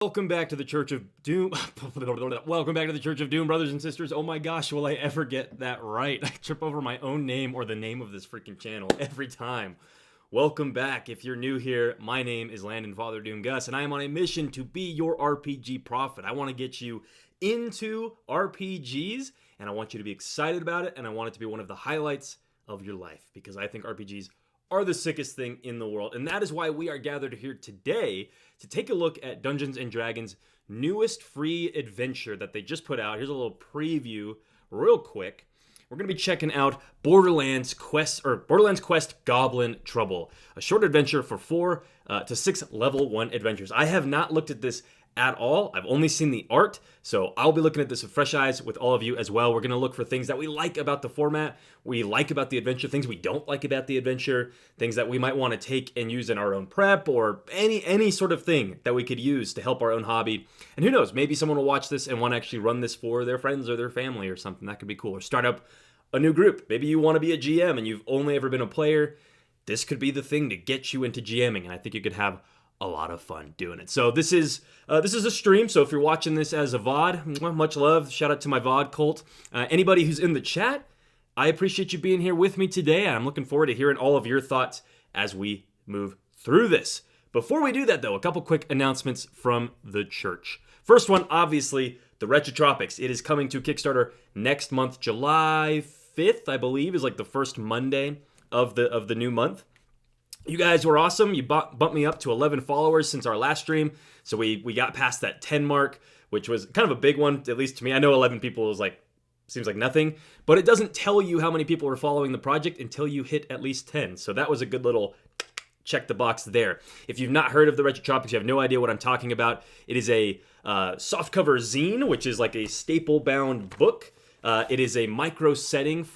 Welcome back to the Church of Doom. Welcome back to the Church of Doom, brothers and sisters. Oh my gosh, will I ever get that right? I trip over my own name or the name of this freaking channel every time. Welcome back. If you're new here, my name is Landon Father Doom Gus, and I am on a mission to be your RPG prophet. I want to get you into RPGs, and I want you to be excited about it, and I want it to be one of the highlights of your life, because I think RPGs are the sickest thing in the world. And that is why we are gathered here today to take a look at Dungeons & Dragons' newest free adventure that they just put out. Here's a little preview real quick. We're going to be checking out Borderlands Quest Goblin Trouble, a short adventure for 4 to 6 level 1 adventures. I have not looked at this at all. I've only seen the art, so I'll be looking at this with fresh eyes with all of you as well. We're going to look for things that we like about the format, we like about the adventure, things we don't like about the adventure, things that we might want to take and use in our own prep, or any sort of thing that we could use to help our own hobby. And who knows, maybe someone will watch this and want to actually run this for their friends or their family or something. That could be cool. Or start up a new group. Maybe you want to be a GM and you've only ever been a player. This could be the thing to get you into GMing, and I think you could have a lot of fun doing it. So this is a stream, so if you're watching this as a VOD, much love. Shout out to my VOD cult. Anybody who's in the chat, I appreciate you being here with me today. I'm looking forward to hearing all of your thoughts as we move through this. Before we do that, though, a couple quick announcements from the church. First one, obviously, the Retrotropics. It is coming to Kickstarter next month. July 5th, I believe, is like the first Monday of the new month. You guys were awesome. You bumped me up to 11 followers since our last stream. So we got past that 10 mark, which was kind of a big one, at least to me. I know 11 people seems like nothing, but it doesn't tell you how many people are following the project until you hit at least 10. So that was a good little check the box there. If you've not heard of the Retrotropics, you have no idea what I'm talking about. It is a softcover zine, which is like a staple-bound book. It is a micro setting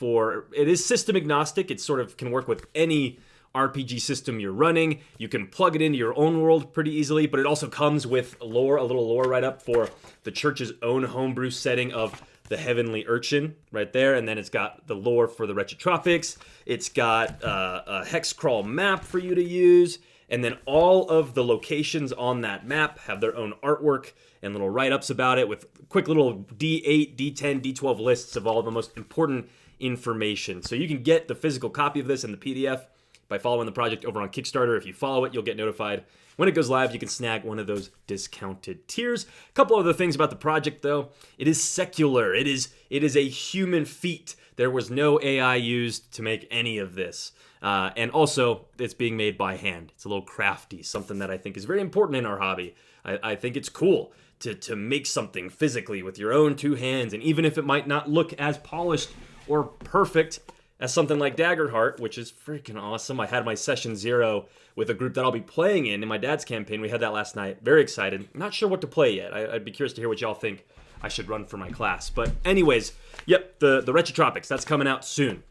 it is system agnostic. It sort of can work with any RPG system you're running. You can plug it into your own world pretty easily, but it also comes with lore, a little lore write-up for the church's own homebrew setting of the Heavenly Urchin right there, and then it's got the lore for the Retrotropics. It's got a hex crawl map for you to use, and then all of the locations on that map have their own artwork and little write-ups about it with quick little D8, D10, D12 lists of all the most important information. So you can get the physical copy of this in the PDF by following the project over on Kickstarter. If you follow it, you'll get notified when it goes live. You can snag one of those discounted tiers. A couple other things about the project, though. It is secular. It is a human feat. There was no AI used to make any of this. And also, it's being made by hand. It's a little crafty, something that I think is very important in our hobby. I think it's cool to make something physically with your own 2 hands, and even if it might not look as polished or perfect as something like Daggerheart, which is freaking awesome. I had my session 0 with a group that I'll be playing in my dad's campaign. We had that last night. Very excited. Not sure what to play yet. I'd be curious to hear what y'all think I should run for my class. But anyways, yep, the Retrotropics, that's coming out soon.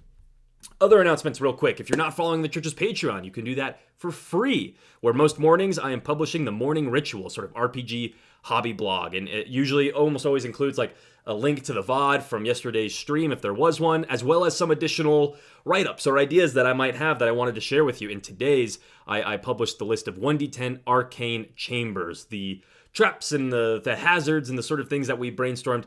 Other announcements real quick. If you're not following the church's Patreon, you can do that for free, where most mornings I am publishing the Morning Ritual, sort of RPG hobby blog. And it usually almost always includes like a link to the VOD from yesterday's stream, if there was one, as well as some additional write-ups or ideas that I might have that I wanted to share with you. In today's, I published the list of 1d10 arcane chambers, the traps and the hazards and the sort of things that we brainstormed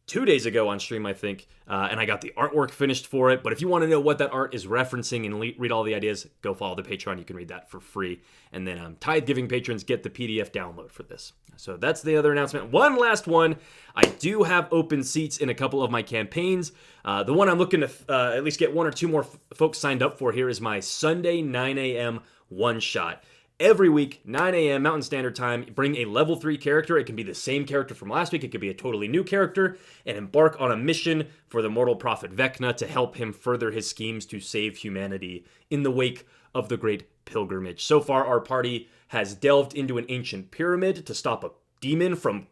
2 days ago on stream, I think, and I got the artwork finished for it. But if you want to know what that art is referencing and read all the ideas, go follow the Patreon. You can read that for free. And then tithe-giving patrons get the PDF download for this. So that's the other announcement. One last one. I do have open seats in a couple of my campaigns. The one I'm looking to at least get 1 or 2 more folks signed up for here is my Sunday 9 a.m. one-shot. Every week, 9 a.m. Mountain Standard Time, bring a level 3 character. It can be the same character from last week. It could be a totally new character, and embark on a mission for the mortal prophet Vecna to help him further his schemes to save humanity in the wake of the Great Pilgrimage. So far, our party has delved into an ancient pyramid to stop a demon from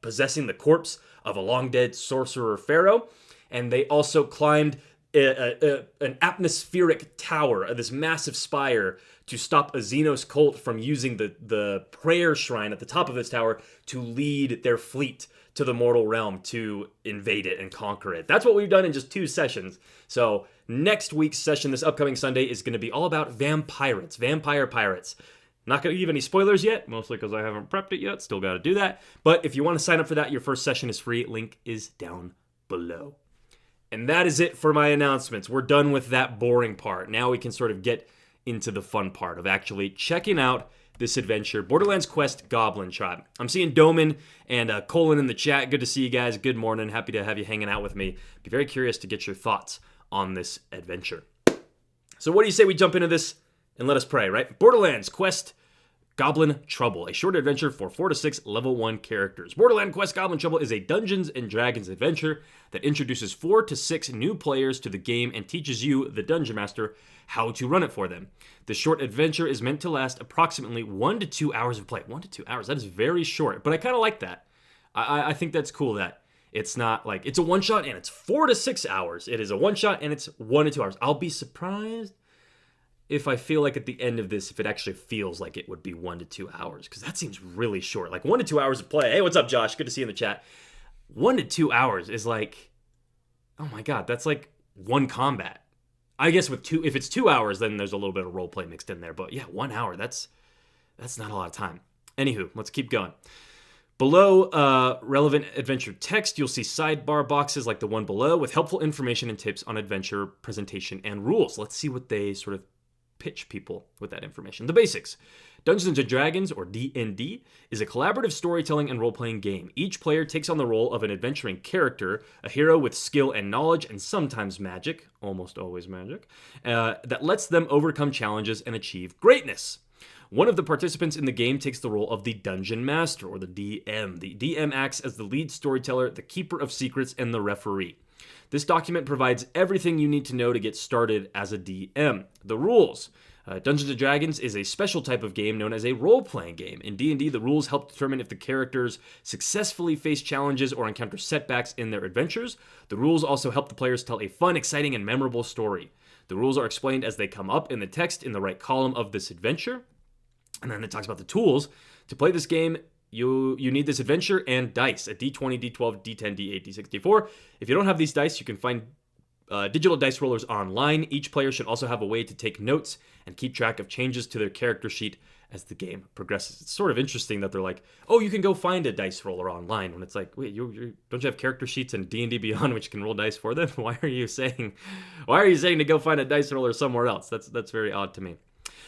possessing the corpse of a long-dead sorcerer pharaoh, and they also climbed an atmospheric tower, this massive spire, to stop a Xenos cult from using the prayer shrine at the top of this tower to lead their fleet to the mortal realm to invade it and conquer it. That's what we've done in just 2 sessions. So next week's session, this upcoming Sunday, is going to be all about vampire pirates. Not going to give any spoilers yet, mostly because I haven't prepped it yet. Still got to do that. But if you want to sign up for that, your first session is free. Link is down below. And that is it for my announcements. We're done with that boring part. Now we can sort of get into the fun part of actually checking out this adventure, Borderlands Quest Goblin Tribe. I'm seeing Doman and Colin in the chat. Good to see you guys. Good morning. Happy to have you hanging out with me. Be very curious to get your thoughts on this adventure. So what do you say we jump into this and let us pray, right? Borderlands Quest Goblin Trouble, a short adventure for 4 to 6 level 1 characters. Borderlands Quest Goblin Trouble is a Dungeons & Dragons adventure that introduces 4 to 6 new players to the game and teaches you, the Dungeon Master, how to run it for them. The short adventure is meant to last approximately 1 to 2 hours of play. 1 to 2 hours, that is very short, but I kind of like that. I think that's cool that it's not like, it's a one-shot and it's 4 to 6 hours. It is a one-shot and it's 1 to 2 hours. I'll be surprised if I feel like at the end of this, if it actually feels like it would be 1 to 2 hours, because that seems really short. Like 1 to 2 hours of play. Hey, what's up, Josh? Good to see you in the chat. 1 to 2 hours is like, oh my God, that's like one combat. I guess with two, if it's 2 hours, then there's a little bit of role play mixed in there. But yeah, 1 hour, that's not a lot of time. Anywho, let's keep going. Below relevant adventure text, you'll see sidebar boxes like the one below with helpful information and tips on adventure presentation and rules. Let's see what they sort of pitch people with that information. The basics. Dungeons & Dragons, or D&D, is a collaborative storytelling and role-playing game. Each player takes on the role of an adventuring character, a hero with skill and knowledge, and sometimes magic, almost always magic, that lets them overcome challenges and achieve greatness. One of the participants in the game takes the role of the Dungeon Master, or the DM. The DM acts as the lead storyteller, the keeper of secrets, and the referee. This document provides everything you need to know to get started as a DM. The rules. Dungeons & Dragons is a special type of game known as a role-playing game. In D&D, the rules help determine if the characters successfully face challenges or encounter setbacks in their adventures. The rules also help the players tell a fun, exciting, and memorable story. The rules are explained as they come up in the text in the right column of this adventure. And then it talks about the tools. To play this game, you need this adventure and dice, a D20, D12, D10, D8, D6, D4. If you don't have these dice, you can find digital dice rollers online. Each player should also have a way to take notes and keep track of changes to their character sheet as the game progresses. It's sort of interesting that they're like, oh, you can go find a dice roller online, when it's like, wait, don't you have character sheets in D&D Beyond which can roll dice for them? Why are you saying to go find a dice roller somewhere else? That's very odd to me.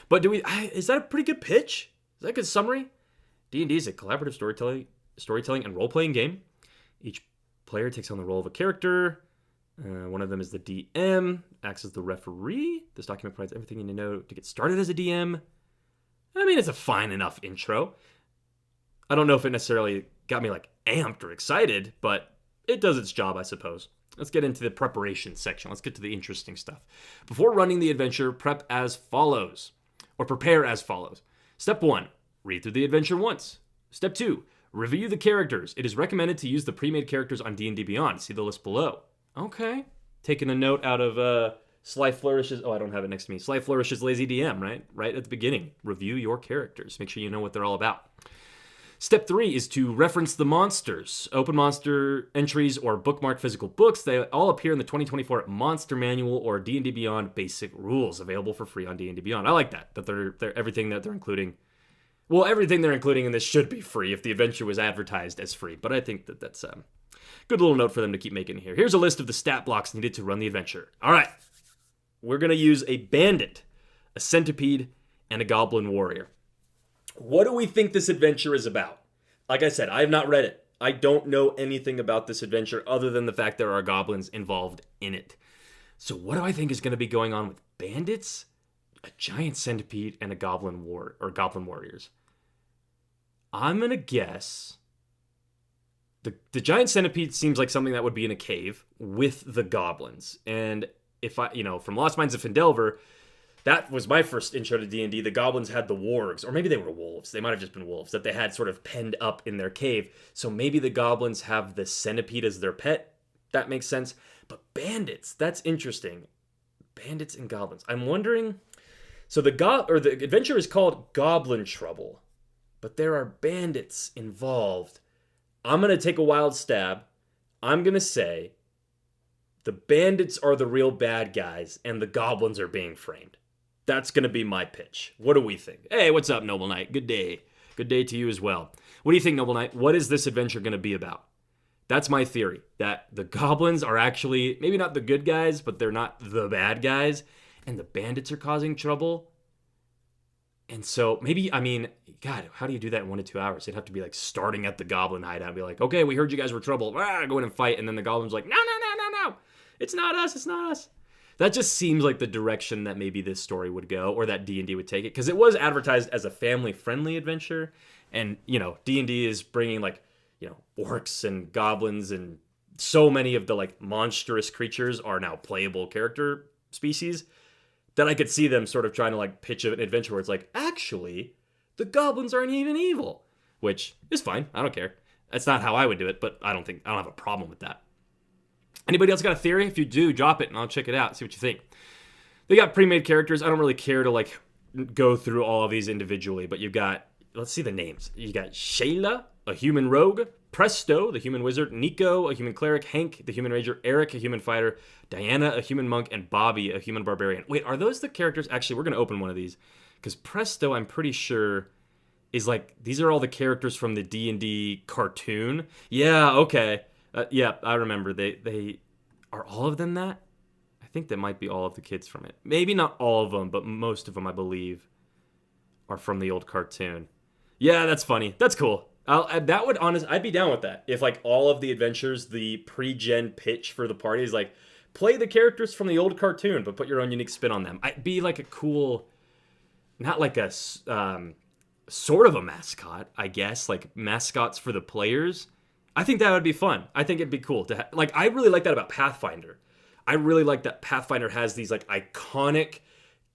But is that a pretty good pitch? Is that a good summary? D&D is a collaborative storytelling and role-playing game. Each player takes on the role of a character. One of them is the DM, acts as the referee. This document provides everything you need to know to get started as a DM. I mean, it's a fine enough intro. I don't know if it necessarily got me like amped or excited, but it does its job, I suppose. Let's get into the preparation section. Let's get to the interesting stuff. Before running the adventure, prepare as follows. Step 1, read through the adventure once. Step 2, review the characters. It is recommended to use the pre-made characters on D&D Beyond. See the list below. Okay. Taking a note out of Sly Flourish's... Oh, I don't have it next to me. Sly Flourish's Lazy DM, right? Right at the beginning. Review your characters. Make sure you know what they're all about. Step 3 is to reference the monsters. Open monster entries or bookmark physical books. They all appear in the 2024 Monster Manual or D&D Beyond Basic Rules, available for free on D&D Beyond. I like that they're everything that they're including. Well, everything they're including in this should be free if the adventure was advertised as free, but I think that's a good little note for them to keep making here. Here's a list of the stat blocks needed to run the adventure. All right, we're going to use a bandit, a centipede, and a goblin warrior. What do we think this adventure is about? Like I said, I have not read it. I don't know anything about this adventure other than the fact there are goblins involved in it. So what do I think is going to be going on with bandits, a giant centipede, and a goblin warriors? I'm going to guess the giant centipede seems like something that would be in a cave with the goblins. And if from Lost Mines of Phandelver, that was my first intro to D&D. The goblins had the wargs, or maybe they were wolves. They might have just been wolves that they had sort of penned up in their cave. So maybe the goblins have the centipede as their pet. That makes sense. But bandits, that's interesting. Bandits and goblins. I'm wondering. So the adventure is called Goblin Trouble, but there are bandits involved. I'm gonna take a wild stab. I'm gonna say the bandits are the real bad guys, and the goblins are being framed. That's going to be my pitch. What do we think? Hey, what's up, Noble Knight? Good day. Good day to you as well. What do you think, Noble Knight? What is this adventure going to be about? That's my theory, that the goblins are actually maybe not the good guys, but they're not the bad guys, and the bandits are causing trouble. And so maybe, I mean, God, how do you do that in 1 to 2 hours? It'd have to be like starting at the goblin hideout and be like, okay, we heard you guys were trouble. Go in and fight. And then the goblin's like, no. It's not us. It's not us. That just seems like the direction that maybe this story would go, or that D&D would take it. Because it was advertised as a family-friendly adventure. And, you know, D&D is bringing like, you know, orcs and goblins, and so many of the like monstrous creatures are now playable character species, that I could see them sort of trying to like pitch an adventure where it's like, actually, the goblins aren't even evil, which is fine. I don't care. That's not how I would do it, but I don't have a problem with that. Anybody else got a theory? If you do, drop it and I'll check it out, see what you think. They got pre-made characters. I don't really care to like go through all of these individually, but you've got, let's see the names. You got Shayla, a human rogue, Presto, the human wizard, Nico, a human cleric, Hank, the human ranger, Eric, a human fighter, Diana, a human monk, and Bobby, a human barbarian. Wait, are those the characters? Actually, we're going to open one of these, because Presto, I'm pretty sure, is like, these are all the characters from the D&D cartoon. Yeah, okay. Yeah, I remember. They are all of them that? I think that might be all of the kids from it. Maybe not all of them, but most of them, I believe, are from the old cartoon. Yeah, that's funny. That's cool. I'd be down with that. If like all of the adventures, the pre-gen pitch for the party is like, play the characters from the old cartoon, but put your own unique spin on them. I'd be like a cool, not like a sort of a mascot, I guess, like mascots for the players. I think that would be fun. I think it'd be cool to like. I really like that about Pathfinder. I really like that Pathfinder has these like iconic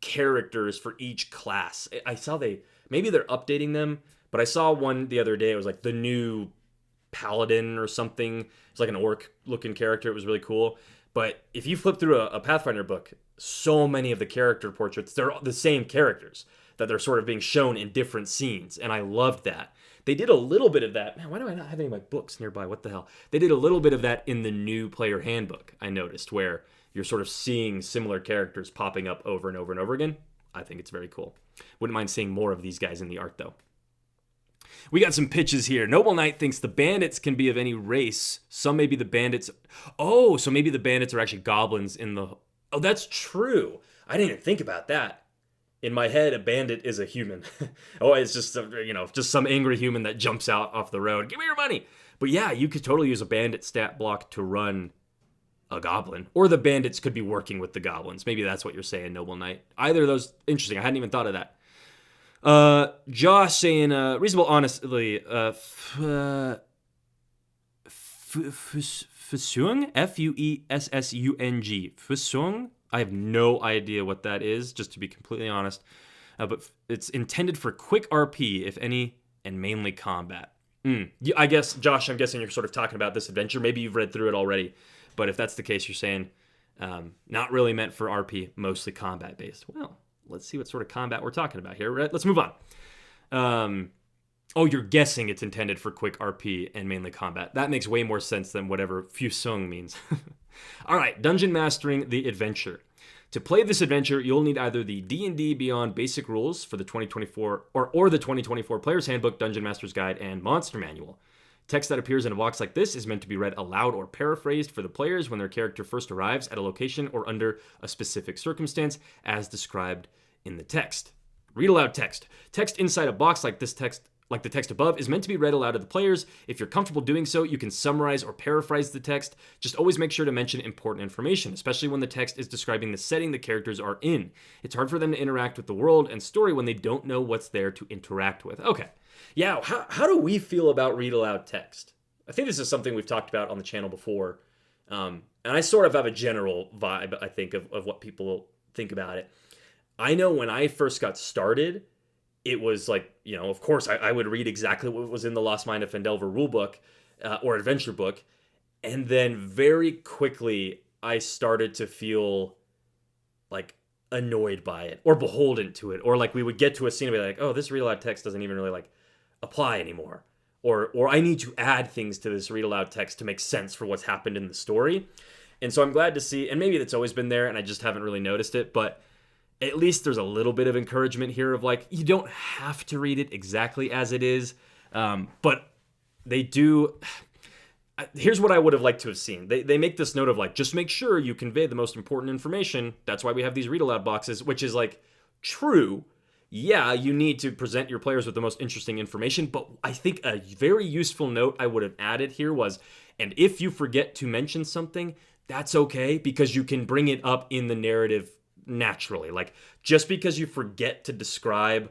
characters for each class. I saw maybe they're updating them, but I saw one the other day. It was like the new paladin or something. It's like an orc-looking character. It was really cool. But if you flip through a Pathfinder book, so many of the character portraits, they're the same characters, that they're sort of being shown in different scenes, and I loved that. They did a little bit of that. Man, why do I not have any of my books nearby? What the hell? They did a little bit of that in the new player handbook, I noticed, where you're sort of seeing similar characters popping up over and over and over again. I think it's very cool. Wouldn't mind seeing more of these guys in the art, though. We got some pitches here. Noble Knight thinks the bandits can be of any race. Some may be the bandits. Oh, so maybe the bandits are actually goblins in the... Oh, that's true. I didn't even think about that. In my head, a bandit is a human. Oh, it's just, just some angry human that jumps out off the road. Give me your money. But yeah, you could totally use a bandit stat block to run a goblin. Or the bandits could be working with the goblins. Maybe that's what you're saying, Noble Knight. Either of those, interesting. I hadn't even thought of that. Josh saying, reasonable honestly, Fusung? F-U-E-S-S-U-N-G. Fusung? I have no idea what that is, just to be completely honest. But it's intended for quick RP, if any, and mainly combat. I guess, Josh, I'm guessing you're sort of talking about this adventure. Maybe you've read through it already. But if that's the case, you're saying not really meant for RP, mostly combat-based. Well, let's see what sort of combat we're talking about here. Let's move on. Oh, you're guessing it's intended for quick RP and mainly combat. That makes way more sense than whatever Fusung means. All right, Dungeon Mastering the Adventure. To play this adventure, you'll need either the D&D Beyond Basic Rules for the 2024 or the 2024 Player's Handbook, Dungeon Master's Guide, and Monster Manual. Text that appears in a box like this is meant to be read aloud or paraphrased for the players when their character first arrives at a location or under a specific circumstance, as described in the text. Read aloud text. Text inside a box like this text, like the text above, is meant to be read aloud to the players. If you're comfortable doing so, you can summarize or paraphrase the text. Just always make sure to mention important information, especially when the text is describing the setting the characters are in. It's hard for them to interact with the world and story when they don't know what's there to interact with. Okay. Yeah, how do we feel about read aloud text? I think this is something we've talked about on the channel before. And I sort of have a general vibe, I think, of what people think about it. I know when I first got started, it was like, of course, I would read exactly what was in the Lost Mine of Fendelver rulebook or adventure book. And then very quickly, I started to feel like annoyed by it or beholden to it. Or like we would get to a scene and be like, oh, this read aloud text doesn't even really like apply anymore. Or I need to add things to this read aloud text to make sense for what's happened in the story. And so I'm glad to see, and maybe that's always been there and I just haven't really noticed it, but at least there's a little bit of encouragement here of like, you don't have to read it exactly as it is, but they do. Here's what I would have liked to have seen. They make this note of like, just make sure you convey the most important information. That's why we have these read aloud boxes, which is like true. Yeah, you need to present your players with the most interesting information, but I think a very useful note I would have added here was, and if you forget to mention something, that's okay, because you can bring it up in the narrative naturally. Like, just because you forget to describe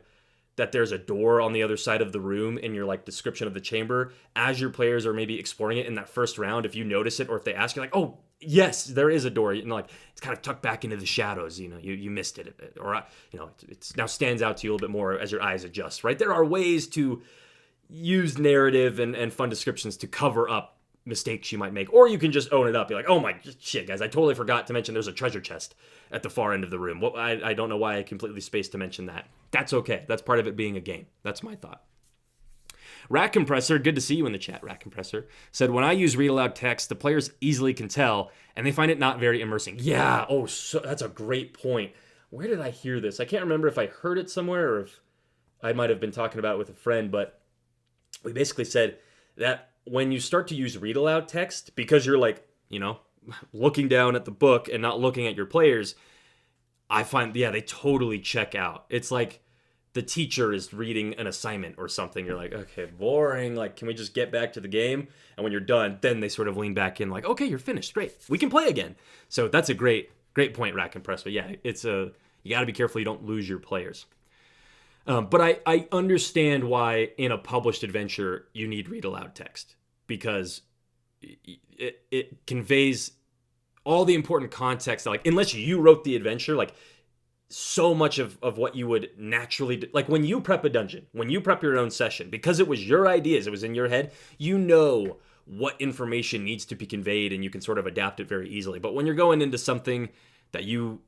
that there's a door on the other side of the room in your like description of the chamber, as your players are maybe exploring it in that first round, if you notice it, or if they ask you like, oh yes, there is a door, and like it's kind of tucked back into the shadows, you missed it, or it's now stands out to you a little bit more as your eyes adjust, right? There are ways to use narrative and fun descriptions to cover up mistakes you might make, or you can just own it up. Be like, oh my shit, guys, I totally forgot to mention there's a treasure chest at the far end of the room. Well, I don't know why I completely spaced to mention that. That's okay. That's part of it being a game. That's my thought. Rat Compressor, good to see you in the chat, Rat Compressor, said, when I use read aloud text, the players easily can tell, and they find it not very immersing. Yeah, so that's a great point. Where did I hear this? I can't remember if I heard it somewhere or if I might have been talking about it with a friend, but we basically said that when you start to use read aloud text, because you're like, looking down at the book and not looking at your players, I find, they totally check out. It's like the teacher is reading an assignment or something. You're like, okay, boring. Like, can we just get back to the game? And when you're done, then they sort of lean back in like, okay, you're finished. Great. We can play again. So that's a great point, Rat Compressor. Yeah, you got to be careful you don't lose your players. But I understand why in a published adventure you need read aloud text, because it conveys all the important context. Like, unless you wrote the adventure, like so much of what you would naturally do, like when you prep a dungeon, when you prep your own session, because it was your ideas, it was in your head, what information needs to be conveyed, and you can sort of adapt it very easily. But when you're going into something that you,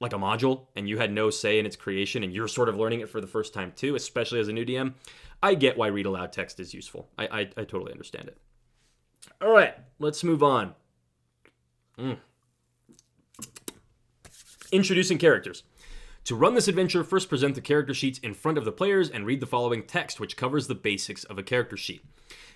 like a module, and you had no say in its creation, and you're sort of learning it for the first time too, especially as a new DM, I get why read aloud text is useful. I totally understand it. All right, let's move on. Introducing characters. To run this adventure, first present the character sheets in front of the players and read the following text, which covers the basics of a character sheet.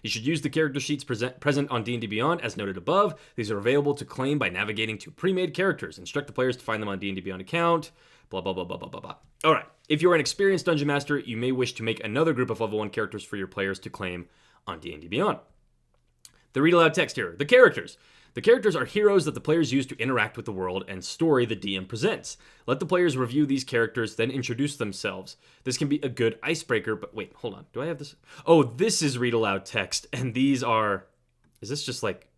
You should use the character sheets present on D&D Beyond as noted above. These are available to claim by navigating to pre-made characters. Instruct the players to find them on D&D Beyond account. Blah, blah, blah, blah, blah, blah, blah. All right. If you're an experienced Dungeon Master, you may wish to make another group of level 1 characters for your players to claim on D&D Beyond. The read aloud text here. The characters. The characters are heroes that the players use to interact with the world and story the DM presents. Let the players review these characters, then introduce themselves. This can be a good icebreaker, but wait, hold on. Do I have this? Oh, this is read aloud text, and these are... Is this just like...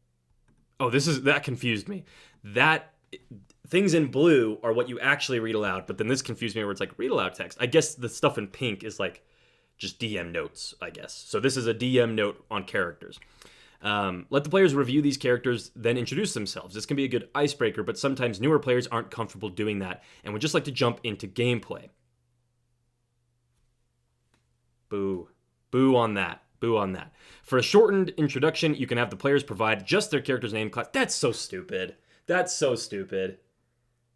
Oh, that confused me. Things in blue are what you actually read aloud, but then this confused me where it's like read aloud text. I guess the stuff in pink is like just DM notes, I guess. So this is a DM note on characters. Let the players review these characters, then introduce themselves. This can be a good icebreaker, but sometimes newer players aren't comfortable doing that and would just like to jump into gameplay. Boo. Boo on that. Boo on that. For a shortened introduction, you can have the players provide just their character's name, class. That's so stupid. That's so stupid.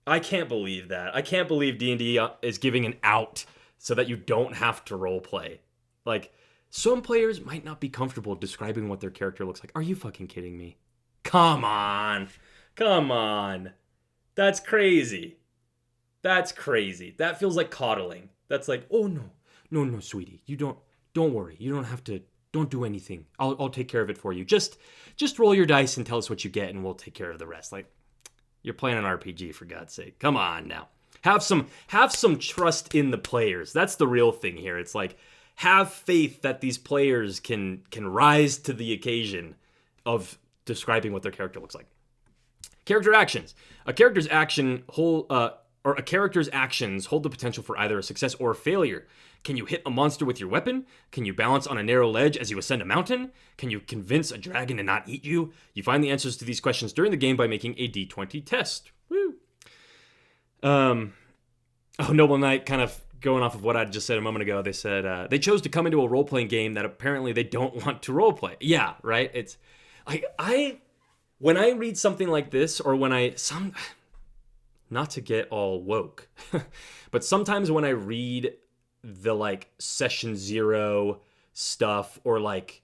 I can't believe that. I can't believe D&D is giving an out so that you don't have to roleplay. Like... Some players might not be comfortable describing what their character looks like. Are you fucking kidding me? Come on. Come on. That's crazy. That's crazy. That feels like coddling. That's like, oh no. No, sweetie. Don't worry. You don't have to, don't do anything. I'll take care of it for you. Just roll your dice and tell us what you get and we'll take care of the rest. Like, you're playing an RPG, for God's sake. Come on now. Have some trust in the players. That's the real thing here. It's like, have faith that these players can rise to the occasion of describing what their character looks like. Character actions. A character's actions hold the potential for either a success or a failure. Can you hit a monster with your weapon? Can you balance on a narrow ledge as you ascend a mountain? Can you convince a dragon to not eat you? You find the answers to these questions during the game by making a D20 test. Woo. Noble Knight, kind of going off of what I just said a moment ago, they said they chose to come into a role-playing game that apparently they don't want to role-play. Yeah, right? It's like, when I read something like this, or when not to get all woke, but sometimes when I read the like session 0 stuff, or like,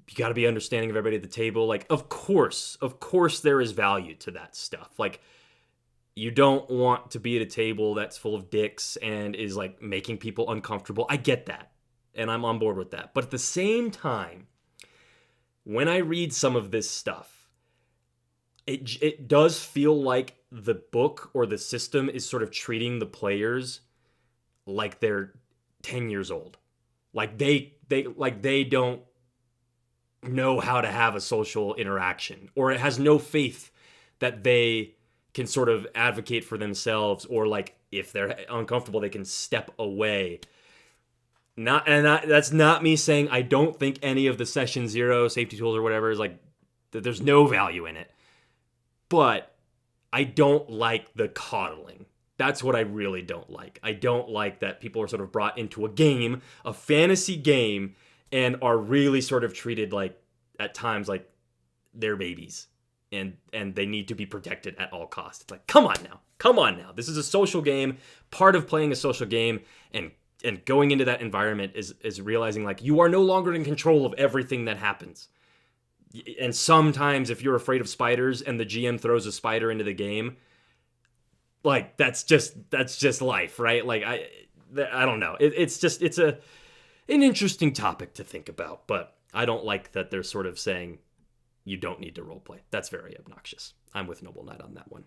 you got to be understanding of everybody at the table, like, of course there is value to that stuff. Like, you don't want to be at a table that's full of dicks and is like making people uncomfortable. I get that, and I'm on board with that. But at the same time, when I read some of this stuff, it does feel like the book or the system is sort of treating the players like they're 10 years old. Like they don't know how to have a social interaction, or it has no faith that they can sort of advocate for themselves, or like if they're uncomfortable, they can step away. That's not me saying I don't think any of the session 0 safety tools or whatever is like, there's no value in it. But I don't like the coddling. That's what I really don't like. I don't like that people are sort of brought into a game, a fantasy game, and are really sort of treated like, at times, like they're babies. And they need to be protected at all costs. It's like, come on now. This is a social game. Part of playing a social game and going into that environment is realizing like you are no longer in control of everything that happens. And sometimes if you're afraid of spiders and the GM throws a spider into the game, like that's just life, right? Like I don't know. It's an interesting topic to think about, but I don't like that they're sort of saying you don't need to roleplay. That's very obnoxious. I'm with Noble Knight on that one.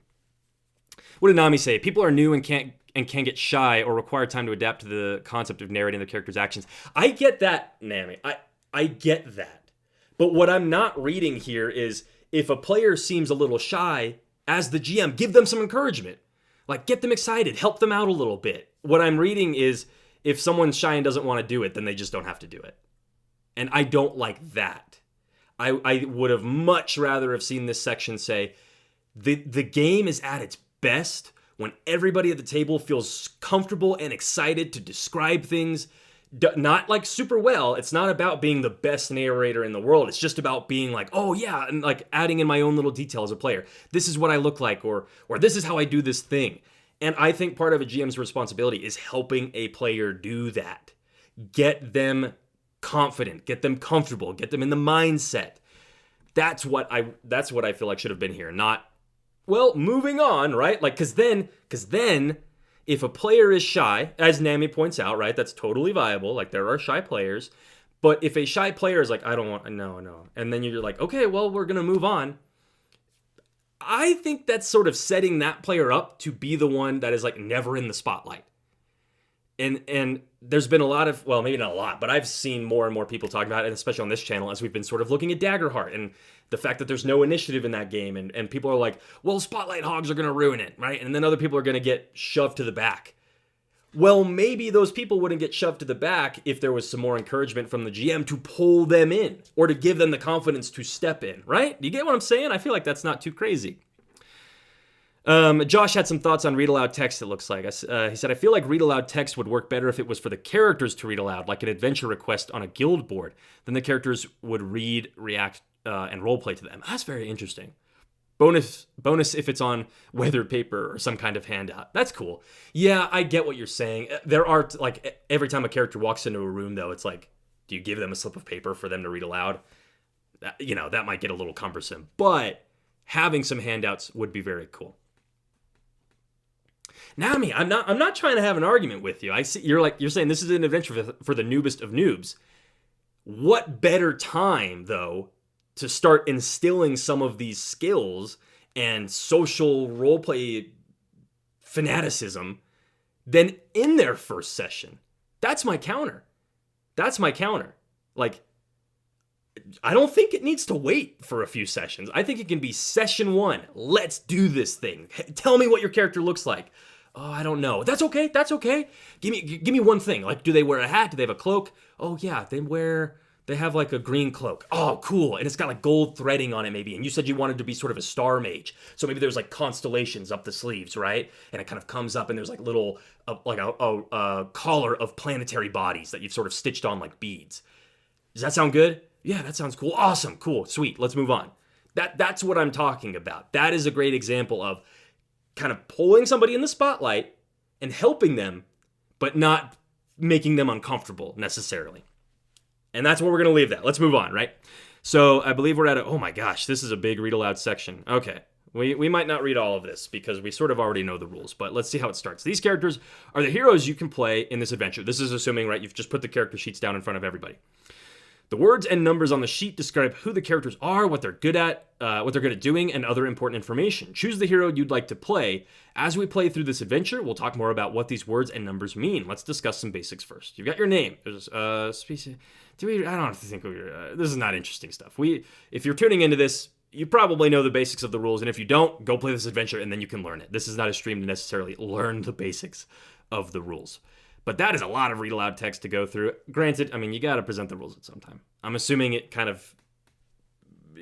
What did Nami say? People are new and can get shy or require time to adapt to the concept of narrating their character's actions. I get that, Nami. I get that. But what I'm not reading here is if a player seems a little shy, as the GM, give them some encouragement. Like, get them excited. Help them out a little bit. What I'm reading is if someone's shy and doesn't want to do it, then they just don't have to do it. And I don't like that. I would have much rather have seen this section say, the game is at its best when everybody at the table feels comfortable and excited to describe things, not like super well. It's not about being the best narrator in the world. It's just about being like, oh yeah, and like adding in my own little detail as a player. This is what I look like, or this is how I do this thing. And I think part of a GM's responsibility is helping a player do that. Get them confident, get them comfortable, get them in the mindset. That's what I feel like should have been here. Not, well, moving on, right? Like, cause then if a player is shy, as Nami points out, right, that's totally viable. Like, there are shy players, but if a shy player is like, I don't want, no, and then you're like, okay, well, we're gonna move on. I think that's sort of setting that player up to be the one that is like never in the spotlight. And there's been a lot of, well, maybe not a lot, but I've seen more and more people talking about it, and especially on this channel, as we've been sort of looking at Daggerheart and the fact that there's no initiative in that game. And people are like, well, spotlight hogs are going to ruin it, right? And then other people are going to get shoved to the back. Well, maybe those people wouldn't get shoved to the back if there was some more encouragement from the GM to pull them in or to give them the confidence to step in, right? Do you get what I'm saying? I feel like that's not too crazy. Josh had some thoughts on read aloud text, it looks like. He said, I feel like read aloud text would work better if it was for the characters to read aloud, like an adventure request on a guild board. Then the characters would read, react, and roleplay to them. That's very interesting. Bonus if it's on weathered paper or some kind of handout. That's cool. Yeah, I get what you're saying. There are, like, every time a character walks into a room, though, it's like, do you give them a slip of paper for them to read aloud? That might get a little cumbersome. But having some handouts would be very cool. Nami, I'm not trying to have an argument with you. I see you're saying this is an adventure for the noobest of noobs. What better time, though, to start instilling some of these skills and social roleplay fanaticism than in their first session? That's my counter. Like, I don't think it needs to wait for a few sessions. I think it can be session 1. Let's do this thing. Tell me what your character looks like. Oh, I don't know. That's okay. Give me one thing. Like, do they wear a hat? Do they have a cloak? Oh yeah, they have like a green cloak. Oh, cool. And it's got like gold threading on it maybe. And you said you wanted to be sort of a star mage. So maybe there's like constellations up the sleeves, right? And it kind of comes up and there's like little, like a collar of planetary bodies that you've sort of stitched on like beads. Does that sound good? Yeah, that sounds cool. Awesome. Cool. Sweet. Let's move on. That's what I'm talking about. That is a great example of kind of pulling somebody in the spotlight and helping them, but not making them uncomfortable necessarily. And that's where we're going to leave that. Let's move on, right? So I believe we're at oh my gosh, this is a big read aloud section. Okay. We might not read all of this because we sort of already know the rules, but let's see how it starts. These characters are the heroes you can play in this adventure. This is assuming, right, you've just put the character sheets down in front of everybody. The words and numbers on the sheet describe who the characters are, what they're good at doing, and other important information. Choose the hero you'd like to play. As we play through this adventure, we'll talk more about what these words and numbers mean. Let's discuss some basics first. You've got your name. There's species. I don't think this is not interesting stuff. If you're tuning into this, you probably know the basics of the rules, and if you don't, go play this adventure and then you can learn it. This is not a stream to necessarily learn the basics of the rules. But that is a lot of read aloud text to go through. Granted, I mean, you got to present the rules at some time. I'm assuming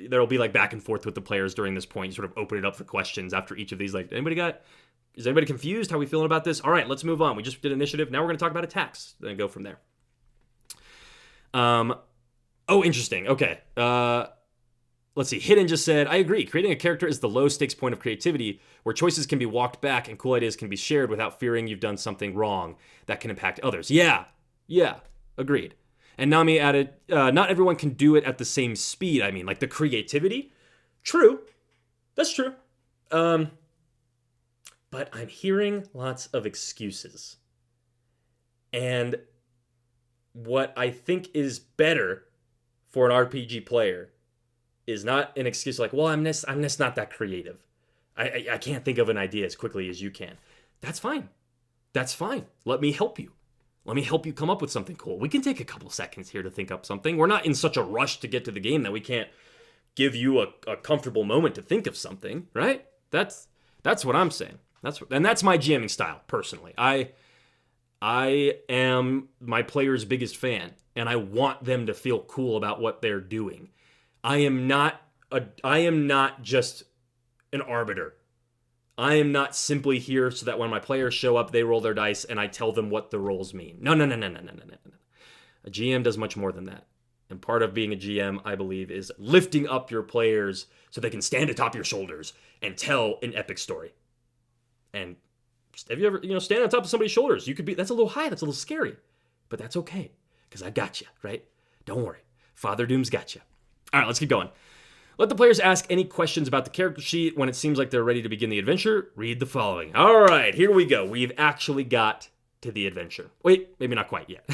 there'll be like back and forth with the players during this point. You sort of open it up for questions after each of these. Like, is anybody confused? How are we feeling about this? All right, let's move on. We just did initiative. Now we're going to talk about attacks. Then go from there. Interesting. Okay. Let's see. Hidden just said, I agree. Creating a character is the low stakes point of creativity where choices can be walked back and cool ideas can be shared without fearing you've done something wrong that can impact others. Yeah. Agreed. And Nami added, not everyone can do it at the same speed. I mean, like the creativity. True. That's true. But I'm hearing lots of excuses. And what I think is better for an RPG player is not an excuse like, well, I'm just not that creative. I can't think of an idea as quickly as you can. That's fine. Let me help you. Let me help you come up with something cool. We can take a couple seconds here to think up something. We're not in such a rush to get to the game that we can't give you a comfortable moment to think of something, right? That's what I'm saying. That's my GMing style, personally. I am my player's biggest fan, and I want them to feel cool about what they're doing. I am not just an arbiter. I am not simply here so that when my players show up, they roll their dice and I tell them what the rolls mean. No. A GM does much more than that. And part of being a GM, I believe, is lifting up your players so they can stand atop your shoulders and tell an epic story. And have you ever, stand on top of somebody's shoulders? That's a little high, that's a little scary. But that's okay, because I got you, right? Don't worry. Father Doom's got you. All right, let's keep going. Let the players ask any questions about the character sheet. When it seems like they're ready to begin the adventure, read the following. All right, here we go. We've actually got to the adventure. Wait, maybe not quite yet.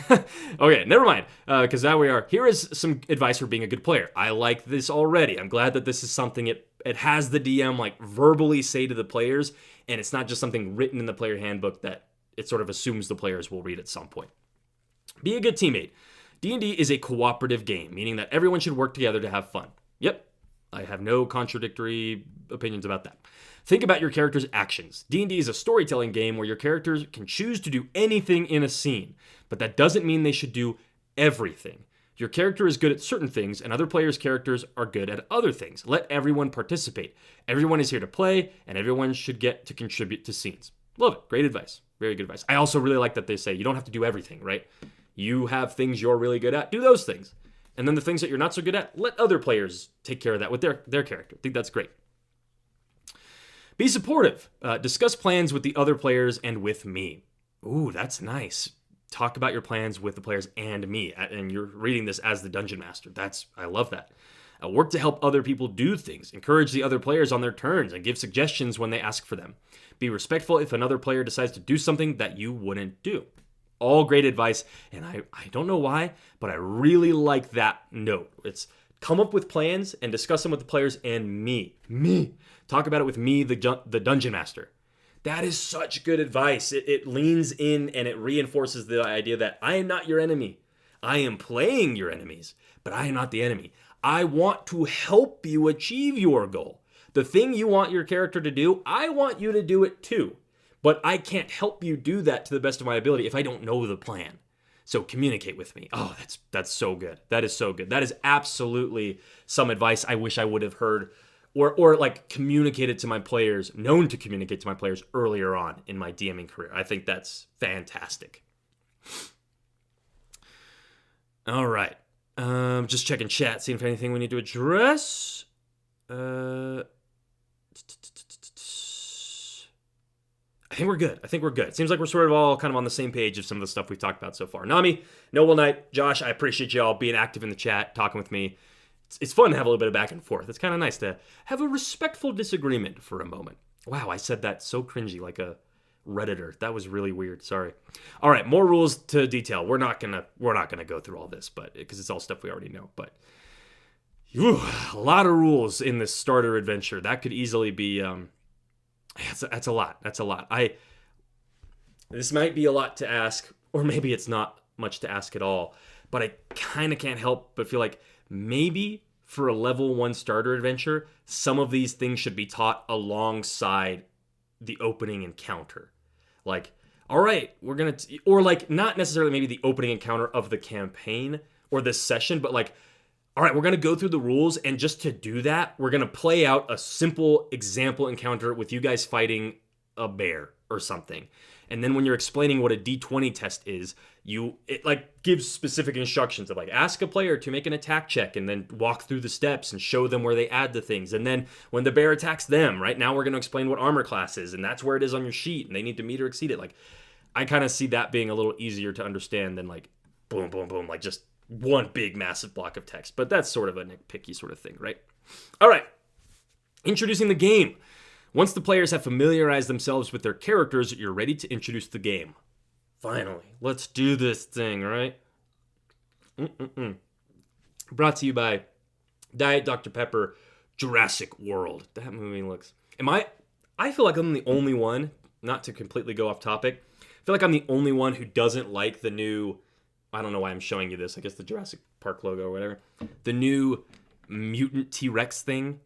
Okay, never mind, because now we are. Here is some advice for being a good player. I like this already. I'm glad that this is something it has the DM like verbally say to the players, and it's not just something written in the player handbook that it sort of assumes the players will read at some point. Be a good teammate. D&D is a cooperative game, meaning that everyone should work together to have fun. Yep, I have no contradictory opinions about that. Think about your character's actions. D&D is a storytelling game where your characters can choose to do anything in a scene, but that doesn't mean they should do everything. Your character is good at certain things, and other players' characters are good at other things. Let everyone participate. Everyone is here to play, and everyone should get to contribute to scenes. Love it. Great advice. Very good advice. I also really like that they say you don't have to do everything, right? You have things you're really good at, do those things. And then the things that you're not so good at, let other players take care of that with their character. I think that's great. Be supportive. Discuss plans with the other players and with me. Ooh, that's nice. Talk about your plans with the players and me. And you're reading this as the Dungeon Master. I love that. Work to help other people do things. Encourage the other players on their turns and give suggestions when they ask for them. Be respectful if another player decides to do something that you wouldn't do. All great advice, and I don't know why, but I really like that note. It's come up with plans and discuss them with the players and me. Talk about it with me, the Dungeon Master. That is such good advice. It leans in and it reinforces the idea that I am not your enemy. I am playing your enemies, but I am not the enemy. I want to help you achieve your goal. The thing you want your character to do, I want you to do it too. But I can't help you do that to the best of my ability if I don't know the plan. So communicate with me. Oh, that's so good. That is so good. That is absolutely some advice I wish I would have heard or like communicated to my players, known to communicate to my players earlier on in my DMing career. I think that's fantastic. All right. Just checking chat, seeing if anything we need to address. think we're good. It seems like we're sort of all kind of on the same page of some of the stuff we've talked about so far. Nami, Noble Knight, Josh, I appreciate y'all being active in the chat, talking with me. It's fun to have a little bit of back and forth. It's kind of nice to have a respectful disagreement for a moment. Wow, I said that so cringy, like a Redditor. That was really weird. Sorry. All right, more rules to detail. We're not gonna go through all this, but because it's all stuff we already know. But a lot of rules in this starter adventure. That could easily be. That's a lot. This might be a lot to ask, or maybe it's not much to ask at all. But I kind of can't help but feel like maybe for a level 1 starter adventure, some of these things should be taught alongside the opening encounter. Like, all right, we're going to, or like not necessarily maybe the opening encounter of the campaign or this session, but like, all right, we're going to go through the rules, and just to do that, we're going to play out a simple example encounter with you guys fighting a bear or something. And then when you're explaining what a D20 test is, it like gives specific instructions of like ask a player to make an attack check and then walk through the steps and show them where they add the things. And then when the bear attacks them, right now we're going to explain what armor class is, and that's where it is on your sheet, and they need to meet or exceed it. Like, I kind of see that being a little easier to understand than like boom, boom, boom, like just one big massive block of text. But that's sort of a nitpicky sort of thing, right? All right, introducing the game. Once the players have familiarized themselves with their characters, you're ready to introduce the game. Finally, let's do this thing, right? Brought to you by Diet Dr. Pepper, Jurassic World. That movie looks... I feel like I'm the only one, not to completely go off topic, I feel like I'm the only one who doesn't like the new... I don't know why I'm showing you this. I guess the Jurassic Park logo or whatever. The new mutant T-Rex thing.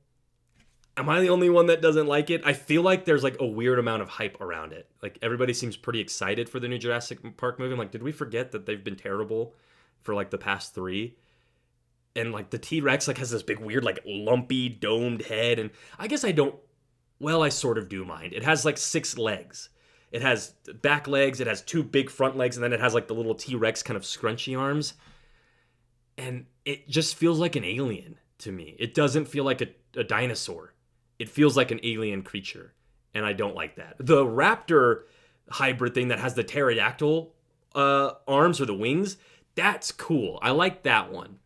Am I the only one that doesn't like it? I feel like there's like a weird amount of hype around it. Like everybody seems pretty excited for the new Jurassic Park movie. I'm like, did we forget that they've been terrible for like the past 3? And like the T-Rex like has this big weird like lumpy domed head. And I guess I sort of do mind. It has like 6 legs. It has back legs. It has 2 big front legs. And then it has like the little T-Rex kind of scrunchy arms. And it just feels like an alien to me. It doesn't feel like a dinosaur. It feels like an alien creature, and I don't like that. The raptor hybrid thing that has the pterodactyl arms or the wings, that's cool. I like that one.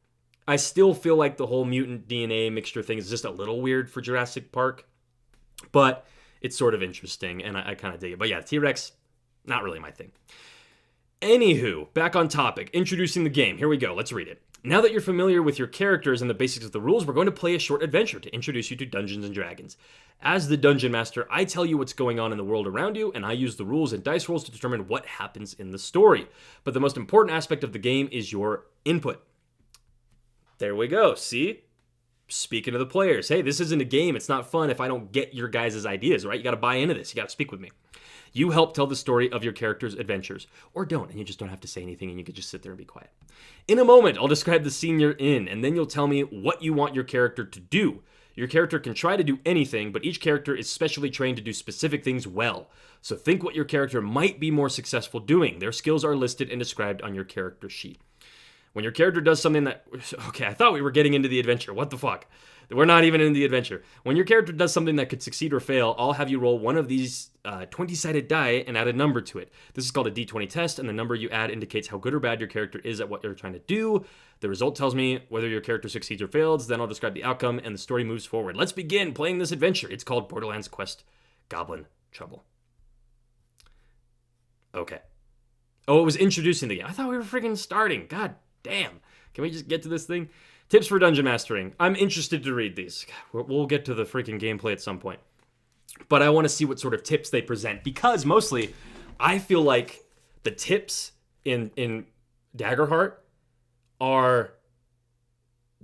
I still feel like the whole mutant DNA mixture thing is just a little weird for Jurassic Park, but it's sort of interesting, and I kind of dig it. But yeah, T-Rex, not really my thing. Anywho, back on topic, introducing the game. Here we go. Let's read it. Now that you're familiar with your characters and the basics of the rules, we're going to play a short adventure to introduce you to Dungeons & Dragons. As the Dungeon Master, I tell you what's going on in the world around you, and I use the rules and dice rolls to determine what happens in the story. But the most important aspect of the game is your input. There we go, see? Speaking to the players. Hey, this isn't a game. It's not fun if I don't get your guys' ideas, right? You got to buy into this. You got to speak with me. You help tell the story of your character's adventures. Or don't, and you just don't have to say anything, and you can just sit there and be quiet. In a moment, I'll describe the scene you're in, and then you'll tell me what you want your character to do. Your character can try to do anything, but each character is specially trained to do specific things well. So think what your character might be more successful doing. Their skills are listed and described on your character sheet. When your character does something that... Okay, I thought we were getting into the adventure. What the fuck? We're not even in the adventure. When your character does something that could succeed or fail, I'll have you roll one of these 20-sided die and add a number to it. This is called a D20 test, and the number you add indicates how good or bad your character is at what you're trying to do. The result tells me whether your character succeeds or fails. Then I'll describe the outcome, and the story moves forward. Let's begin playing this adventure. It's called Borderlands Quest Goblin Trouble. Okay. Oh, it was introducing the game. I thought we were freaking starting. God damn. Can we just get to this thing? Tips for dungeon mastering. I'm interested to read these. We'll get to the freaking gameplay at some point. But I want to see what sort of tips they present, because mostly I feel like the tips in Daggerheart are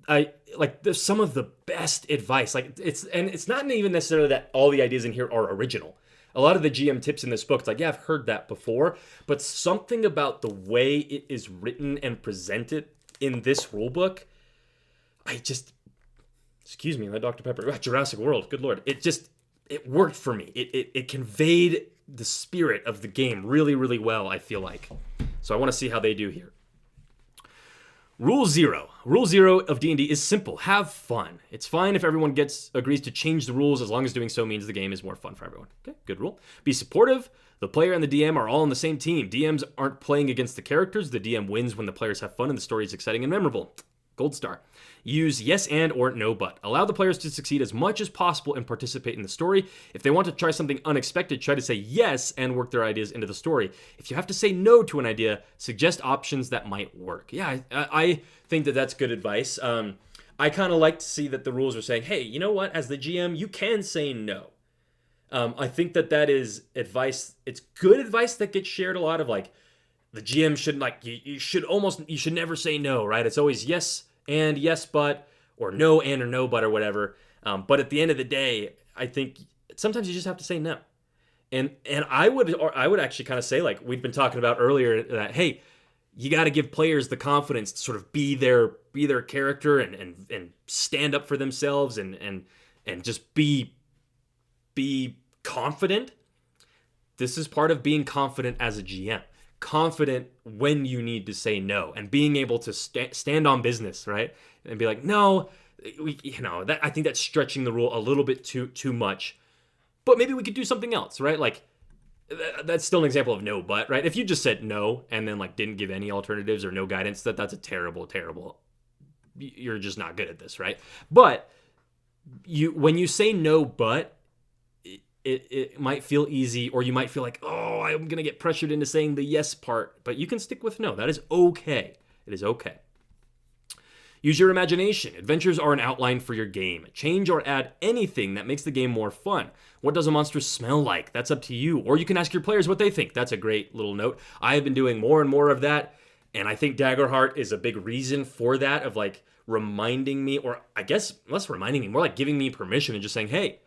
some of the best advice. Like it's not even necessarily that all the ideas in here are original. A lot of the GM tips in this book, it's like, yeah, I've heard that before, but something about the way it is written and presented in this rule book, excuse me, that Dr. Pepper, Jurassic World, good Lord. It worked for me. It conveyed the spirit of the game really, really well, I feel like. So I want to see how they do here. Rule zero. Rule zero of D&D is simple. Have fun. It's fine if everyone agrees to change the rules as long as doing so means the game is more fun for everyone. Okay, good rule. Be supportive. The player and the DM are all on the same team. DMs aren't playing against the characters. The DM wins when the players have fun and the story is exciting and memorable. Gold star. Use yes and or no but. Allow the players to succeed as much as possible and participate in the story. If they want to try something unexpected, try to say yes and work their ideas into the story. If you have to say no to an idea, suggest options that might work. Yeah, I think that that's good advice. I kind of like to see that the rules are saying, hey, you know what? As the GM, you can say no. I think that is advice. It's good advice that gets shared a lot of like, the GM should you should never say no, right? It's always yes and yes but, or no and or no but, or whatever. But at the end of the day, I think sometimes you just have to say no. And I would actually kind of say, like we've been talking about earlier, that hey, you got to give players the confidence to sort of be their character and stand up for themselves and just be confident. This is part of being confident as a GM. Confident when you need to say no and being able to stand on business, right? And be like, no, I think that's stretching the rule a little bit too much, but maybe we could do something else, right? Like that's still an example of no, but right. If you just said no and then like didn't give any alternatives or no guidance, that's a terrible, you're just not good at this, right? But when you say no, but it might feel easy, or you might feel like, oh, I'm going to get pressured into saying the yes part, but you can stick with no. That is okay. It is okay. Use your imagination. Adventures are an outline for your game. Change or add anything that makes the game more fun. What does a monster smell like? That's up to you. Or you can ask your players what they think. That's a great little note. I have been doing more and more of that, and I think Daggerheart is a big reason for that, of like reminding me, or I guess less reminding me, more like giving me permission and just saying, hey,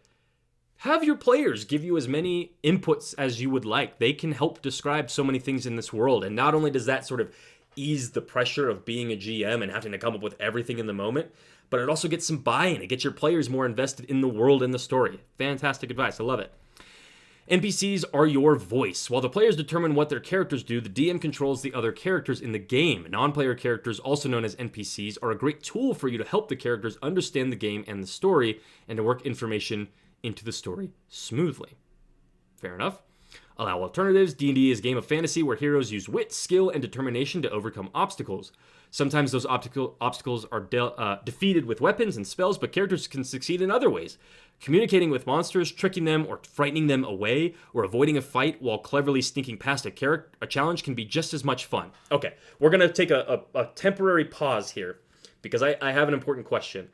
have your players give you as many inputs as you would like. They can help describe so many things in this world. And not only does that sort of ease the pressure of being a GM and having to come up with everything in the moment, but it also gets some buy-in. It gets your players more invested in the world and the story. Fantastic advice. I love it. NPCs are your voice. While the players determine what their characters do, the DM controls the other characters in the game. Non-player characters, also known as NPCs, are a great tool for you to help the characters understand the game and the story and to work information into the story smoothly. Fair enough. Allow alternatives. D&D is a game of fantasy where heroes use wit, skill, and determination to overcome obstacles. Sometimes those obstacles are defeated with weapons and spells, but characters can succeed in other ways. Communicating with monsters, tricking them, or frightening them away, or avoiding a fight while cleverly sneaking past a challenge can be just as much fun. Okay, we're going to take a temporary pause here because I have an important question.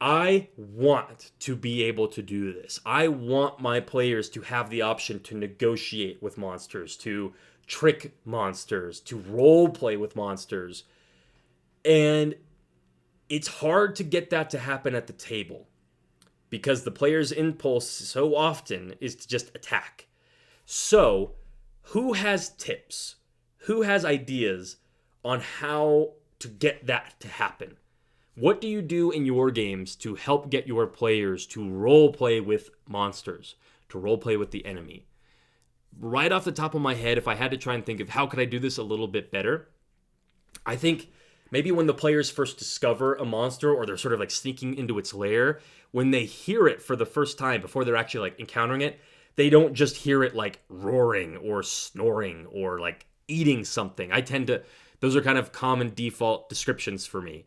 I want to be able to do this. I want my players to have the option to negotiate with monsters, to trick monsters, to role play with monsters. And it's hard to get that to happen at the table because the player's impulse so often is to just attack. So, who has tips? Who has ideas on how to get that to happen? What do you do in your games to help get your players to role play with monsters, to role play with the enemy? Right off the top of my head, if I had to try and think of how could I do this a little bit better, I think maybe when the players first discover a monster or they're sort of like sneaking into its lair, when they hear it for the first time before they're actually like encountering it, they don't just hear it like roaring or snoring or like eating something. Those are kind of common default descriptions for me.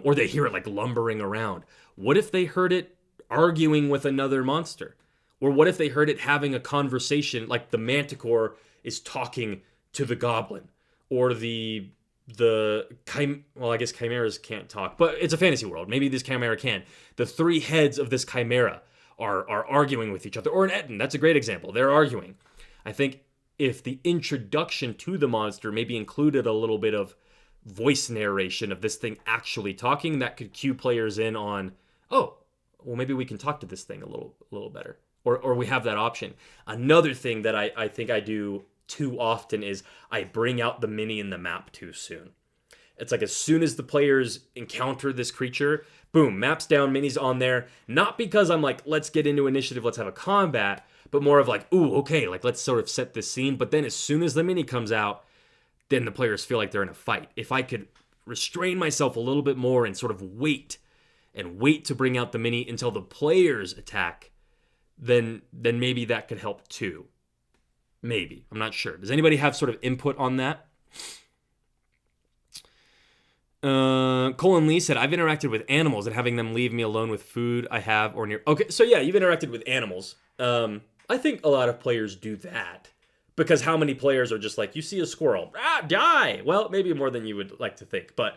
Or they hear it like lumbering around. What if they heard it arguing with another monster? Or what if they heard it having a conversation, like the manticore is talking to the goblin? Or I guess chimeras can't talk, but it's a fantasy world. Maybe this chimera can. The three heads of this chimera are arguing with each other. Or an Etten, that's a great example. They're arguing. I think if the introduction to the monster maybe included a little bit of voice narration of this thing actually talking, that could cue players in on, oh, well, maybe we can talk to this thing a little better. Or we have that option. Another thing that I think I do too often is I bring out the mini in the map too soon. It's like as soon as the players encounter this creature, boom, map's down, mini's on there. Not because I'm like, let's get into initiative, let's have a combat, but more of like, ooh, okay, like let's sort of set this scene. But then as soon as the mini comes out, then the players feel like they're in a fight. If I could restrain myself a little bit more and sort of wait to bring out the mini until the players attack, then maybe that could help too. Maybe. I'm not sure. Does anybody have sort of input on that? Colin Lee said, I've interacted with animals and having them leave me alone with food I have or near. Okay, so yeah, you've interacted with animals. I think a lot of players do that. Because how many players are just like, you see a squirrel, die! Well, maybe more than you would like to think. But,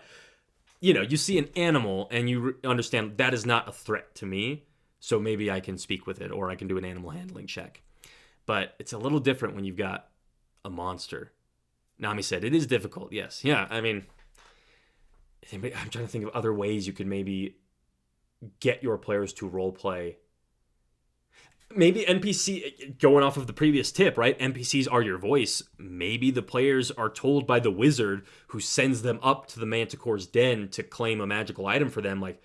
you see an animal and you understand that is not a threat to me. So maybe I can speak with it or I can do an animal handling check. But it's a little different when you've got a monster. Nami said, it is difficult, yes. Yeah, I mean, I'm trying to think of other ways you could maybe get your players to roleplay. Maybe NPC, going off of the previous tip, right? NPCs are your voice. Maybe the players are told by the wizard who sends them up to the Manticore's den to claim a magical item for them. Like,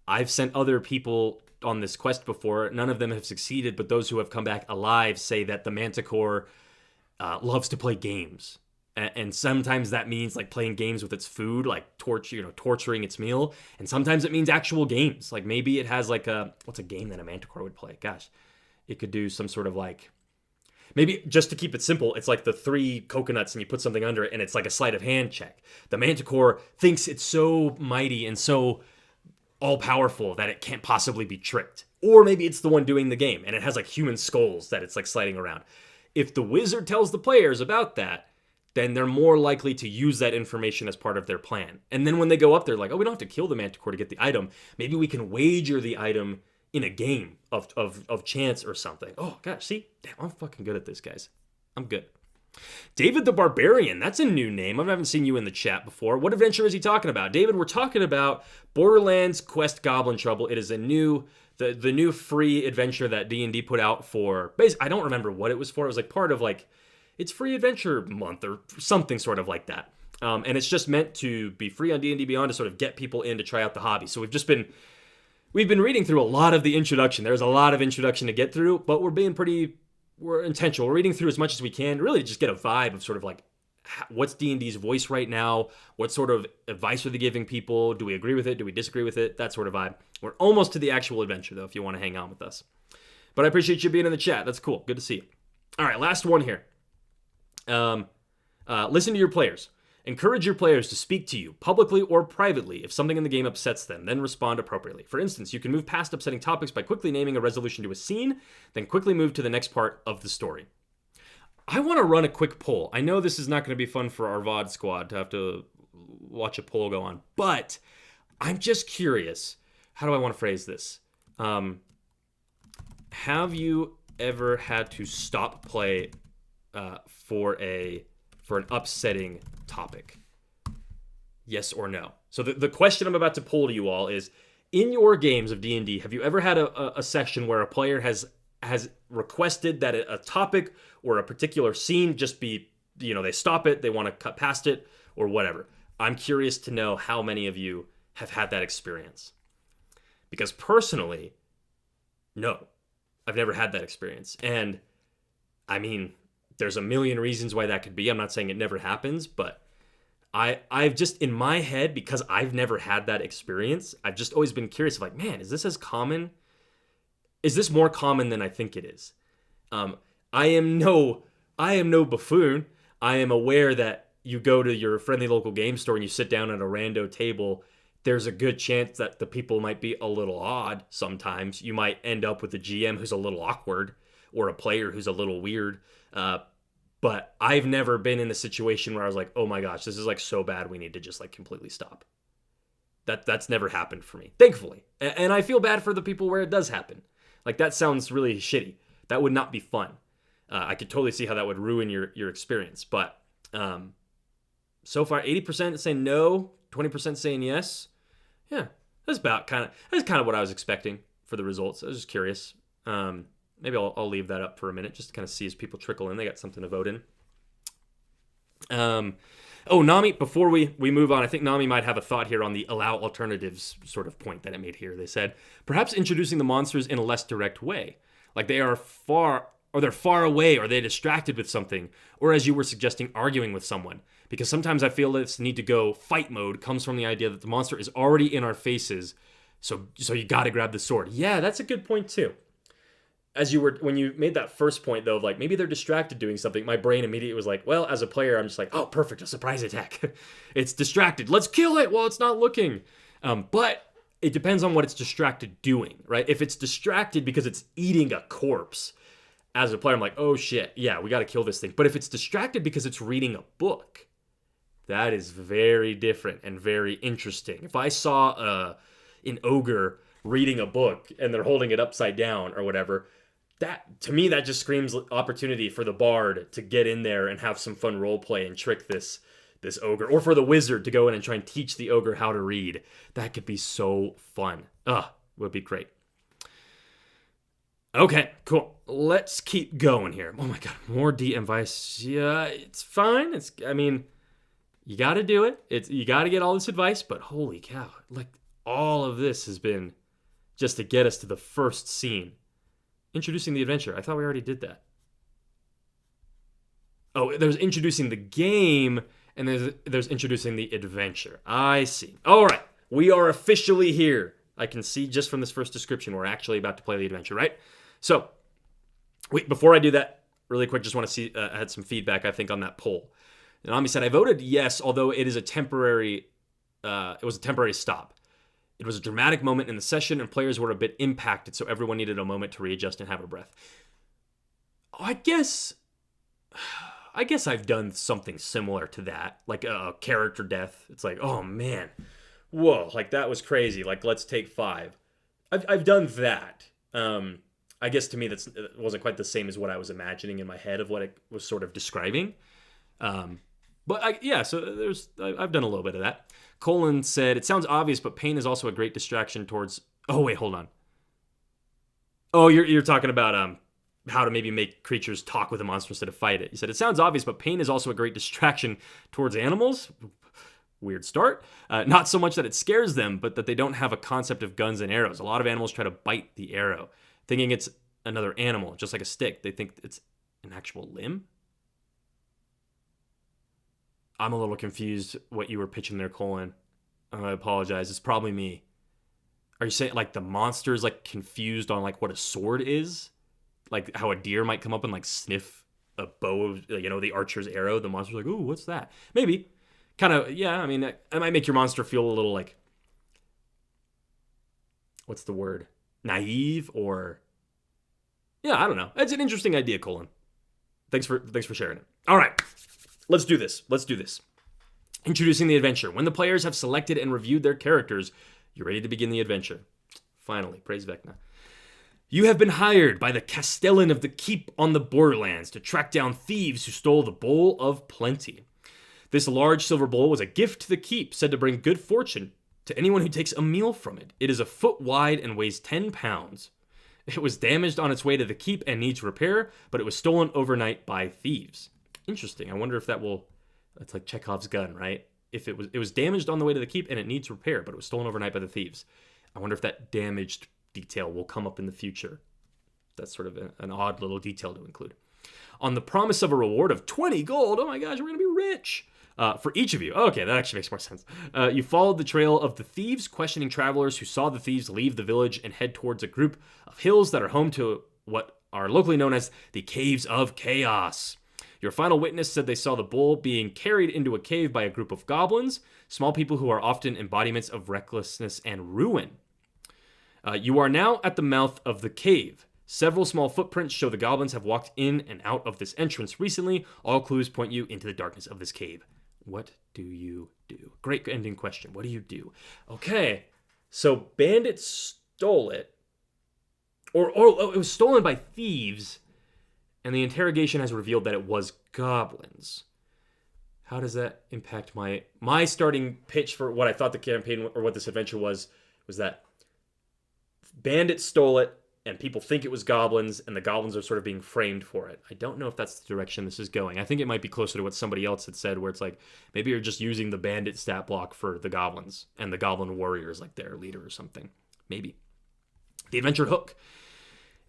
I've sent other people on this quest before. None of them have succeeded, but those who have come back alive say that the Manticore loves to play games. And sometimes that means like playing games with its food, like torturing its meal. And sometimes it means actual games. Like maybe it has like what's a game that a Manticore would play? Gosh, it could do some sort of like, maybe just to keep it simple, it's like the 3 coconuts and you put something under it and it's like a sleight of hand check. The Manticore thinks it's so mighty and so all powerful that it can't possibly be tricked. Or maybe it's the one doing the game and it has like human skulls that it's like sliding around. If the wizard tells the players about that, then they're more likely to use that information as part of their plan. And then when they go up there, like, oh, we don't have to kill the Manticore to get the item. Maybe we can wager the item in a game of chance or something. Oh, gosh, see? Damn, I'm fucking good at this, guys. I'm good. David the Barbarian, that's a new name. I haven't seen you in the chat before. What adventure is he talking about? David, we're talking about Borderlands Quest Goblin Trouble. It is the new free adventure that D&D put out for, I don't remember what it was for. It was like part of like, it's free adventure month or something sort of like that. And it's just meant to be free on D&D Beyond to sort of get people in to try out the hobby. So we've been reading through a lot of the introduction. There's a lot of introduction to get through, but we're intentional. We're reading through as much as we can, really to just get a vibe of sort of like, what's D&D's voice right now? What sort of advice are they giving people? Do we agree with it? Do we disagree with it? That sort of vibe. We're almost to the actual adventure, though, if you want to hang on with us. But I appreciate you being in the chat. That's cool. Good to see you. All right, last one here. Listen to your players. Encourage your players to speak to you, publicly or privately, if something in the game upsets them, then respond appropriately. For instance, you can move past upsetting topics by quickly naming a resolution to a scene, then quickly move to the next part of the story. I want to run a quick poll. I know this is not going to be fun for our VOD squad to have to watch a poll go on, but I'm just curious. How do I want to phrase this? Have you ever had to stop play for an upsetting topic? Yes or no? So the question I'm about to pull to you all is, in your games of D&D, have you ever had a session where a player has requested that a topic or a particular scene just be, they stop it, they want to cut past it, or whatever? I'm curious to know how many of you have had that experience. Because personally, no, I've never had that experience. And I mean, there's a million reasons why that could be. I'm not saying it never happens, but I've just, in my head, because I've never had that experience, I've just always been curious of like, man, is this as common? Is this more common than I think it is? I am no buffoon. I am aware that you go to your friendly local game store and you sit down at a rando table. There's a good chance that the people might be a little odd sometimes. You might end up with a GM who's a little awkward or a player who's a little weird. But I've never been in a situation where I was like, oh my gosh, this is like so bad we need to just like completely stop. That's never happened for me, thankfully. And I feel bad for the people where it does happen. Like, that sounds really shitty. That would not be fun. I could totally see how that would ruin your experience. But so far, 80% saying no, 20% saying yes. Yeah, that's kind of what I was expecting for the results. I was just curious. Maybe I'll leave that up for a minute just to kind of see as people trickle in. They got something to vote in. Nami, before we move on, I think Nami might have a thought here on the allow alternatives sort of point that it made here. They said, perhaps introducing the monsters in a less direct way. Like they're far away, or they're distracted with something, or as you were suggesting, arguing with someone. Because sometimes I feel this need to go fight mode comes from the idea that the monster is already in our faces, so you got to grab the sword. Yeah, that's a good point too. When you made that first point though, of like maybe they're distracted doing something, my brain immediately was like, well, as a player, I'm just like, oh, perfect, a surprise attack. It's distracted. Let's kill it while it's not looking. But it depends on what it's distracted doing, right? If it's distracted because it's eating a corpse, as a player, I'm like, oh shit, yeah, we got to kill this thing. But if it's distracted because it's reading a book, that is very different and very interesting. If I saw an ogre reading a book and they're holding it upside down or whatever, that to me that just screams opportunity for the bard to get in there and have some fun role play and trick this ogre, or for the wizard to go in and try and teach the ogre how to read. That could be so fun. Would be great. Okay, cool. Let's keep going here. Oh my god, more DM advice. Yeah, it's fine. You got to do it. You got to get all this advice, but holy cow, like all of this has been just to get us to the first scene. Introducing the adventure. I thought we already did that. Oh, there's introducing the game, and there's introducing the adventure. I see. All right, we are officially here. I can see just from this first description, we're actually about to play the adventure, right? So, wait, before I do that, really quick, just want to see, I had some feedback, I think, on that poll. And Ami said, I voted yes, although it was a temporary stop. It was a dramatic moment in the session, and players were a bit impacted, so everyone needed a moment to readjust and have a breath. I guess I've done something similar to that, like a character death. It's like, oh man, whoa, like that was crazy. Like, let's take 5. I've done that. I guess to me it wasn't quite the same as what I was imagining in my head of what it was sort of describing. So I've done a little bit of that. Colin said, it sounds obvious, but pain is also a great distraction towards... Oh, wait, hold on. Oh, you're talking about how to maybe make creatures talk with a monster instead of fight it. He said, it sounds obvious, but pain is also a great distraction towards animals. Weird start. Not so much that it scares them, but that they don't have a concept of guns and arrows. A lot of animals try to bite the arrow, thinking it's another animal, just like a stick. They think it's an actual limb. I'm a little confused what you were pitching there, Colin. I apologize. It's probably me. Are you saying like the monster's like confused on like what a sword is? Like how a deer might come up and like sniff a bow of, the archer's arrow. The monster's like, ooh, what's that? Maybe. Kind of, yeah, I mean, it might make your monster feel a little like, what's the word? Naive or, yeah, I don't know. It's an interesting idea, Colin. Thanks for sharing it. All right. Let's do this. Introducing the adventure. When the players have selected and reviewed their characters, you're ready to begin the adventure. Finally, praise Vecna. You have been hired by the Castellan of the Keep on the Borderlands to track down thieves who stole the Bowl of Plenty. This large silver bowl was a gift to the Keep, said to bring good fortune to anyone who takes a meal from it. It is a foot wide and weighs 10 pounds. It was damaged on its way to the Keep and needs repair, but it was stolen overnight by thieves. Interesting. I wonder if that's like Chekhov's gun, right? If it was damaged on the way to the Keep and it needs repair, but it was stolen overnight by the thieves. I wonder if that damaged detail will come up in the future. That's sort of an odd little detail to include. On the promise of a reward of 20 gold, oh my gosh, we're going to be rich. For each of you. Okay, that actually makes more sense. You followed the trail of the thieves, questioning travelers who saw the thieves leave the village and head towards a group of hills that are home to what are locally known as the Caves of Chaos. Your final witness said they saw the bull being carried into a cave by a group of goblins, small people who are often embodiments of recklessness and ruin. You are now at the mouth of the cave. Several small footprints show the goblins have walked in and out of this entrance recently. All clues point you into the darkness of this cave. What do you do? Great ending question. What do you do? Okay, so bandits stole it. Or it was stolen by thieves, and the interrogation has revealed that it was goblins. How does that impact my starting pitch for what I thought the campaign or what this adventure was that bandits stole it, and people think it was goblins, and the goblins are sort of being framed for it. I don't know if that's the direction this is going. I think it might be closer to what somebody else had said, where it's like, maybe you're just using the bandit stat block for the goblins, and the goblin warrior is like their leader or something. Maybe. The adventure hook.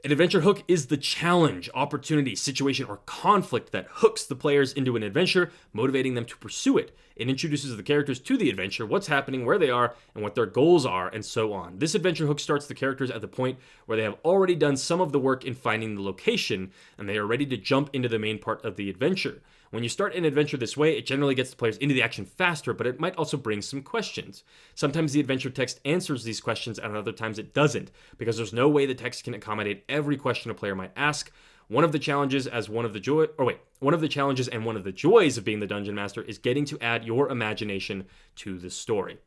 An adventure hook is the challenge, opportunity, situation, or conflict that hooks the players into an adventure, motivating them to pursue it. It introduces the characters to the adventure, what's happening, where they are, and what their goals are, and so on. This adventure hook starts the characters at the point where they have already done some of the work in finding the location, and they are ready to jump into the main part of the adventure. When you start an adventure this way, it generally gets the players into the action faster, but it might also bring some questions. Sometimes the adventure text answers these questions, and other times it doesn't, because there's no way the text can accommodate every question a player might ask. One of the challenges and one of the joys of being the dungeon master is getting to add your imagination to the story.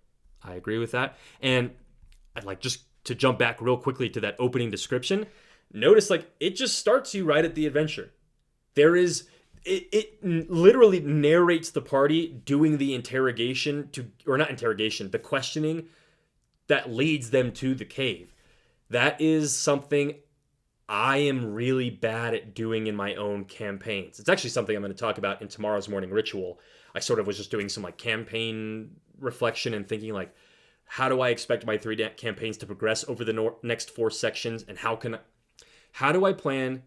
I agree with that. And I'd like just to jump back real quickly to that opening description. Notice like it just starts you right at the adventure. It literally narrates the party doing the the questioning that leads them to the cave. That is something I am really bad at doing in my own campaigns. It's actually something I'm going to talk about in tomorrow's morning ritual. I sort of was just doing some like campaign reflection and thinking like, how do I expect my 3 campaigns to progress over the next 4 sections? And how do I plan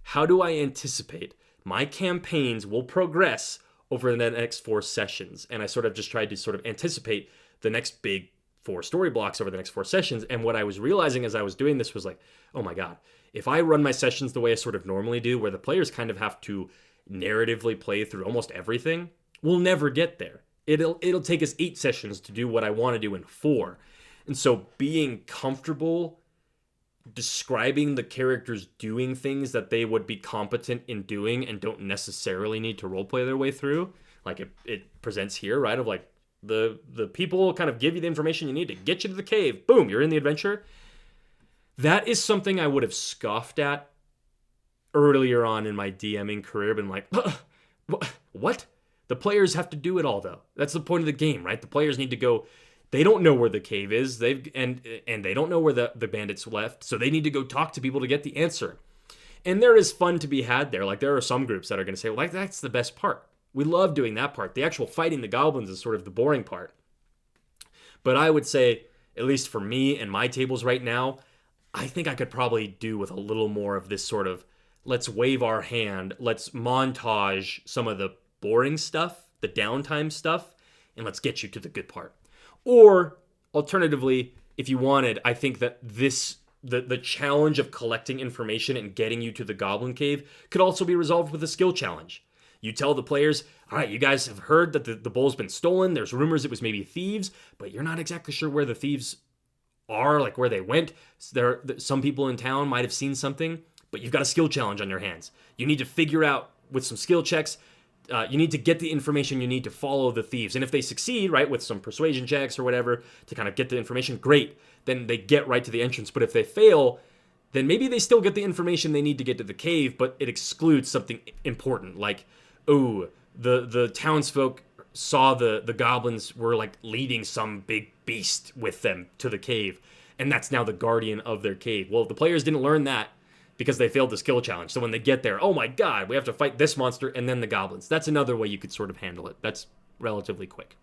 how do I anticipate my campaigns will progress over the next 4 sessions? And I sort of just tried to sort of anticipate the next big 4 story blocks over the next 4 sessions. And what I was realizing as I was doing this was like, oh my God, if I run my sessions the way I sort of normally do, where the players kind of have to narratively play through almost everything, we'll never get there. It'll take us 8 sessions to do what I want to do in 4. And so being comfortable describing the characters doing things that they would be competent in doing and don't necessarily need to roleplay their way through, like it presents here, right? Of like the people kind of give you the information you need to get you to the cave. Boom, you're in the adventure. That is something I would have scoffed at earlier on in my DMing career, been like, what? The players have to do it all though. That's the point of the game, right? The players need to go. They don't know where the cave is. And they don't know where the bandits left, so they need to go talk to people to get the answer. And there is fun to be had there. Like there are some groups that are going to say, well, that's the best part. We love doing that part. The actual fighting the goblins is sort of the boring part. But I would say, at least for me and my tables right now, I think I could probably do with a little more of this sort of, let's wave our hand, let's montage some of the boring stuff, the downtime stuff, and let's get you to the good part. Or, alternatively, if you wanted, I think that the challenge of collecting information and getting you to the Goblin Cave could also be resolved with a skill challenge. You tell the players, all right, you guys have heard that the bull's been stolen. There's rumors it was maybe thieves, but you're not exactly sure where the thieves are, like where they went. Some people in town might have seen something, but you've got a skill challenge on your hands. You need to figure out with some skill checks. You need to get the information you need to follow the thieves. And if they succeed, right, with some persuasion checks or whatever to kind of get the information, great. Then they get right to the entrance. But if they fail, then maybe they still get the information they need to get to the cave, but it excludes something important. Like, the townsfolk saw the goblins were like leading some big beast with them to the cave. And that's now the guardian of their cave. Well, the players didn't learn that because they failed the skill challenge. So when they get there, oh my God, we have to fight this monster and then the goblins. That's another way you could sort of handle it. That's relatively quick.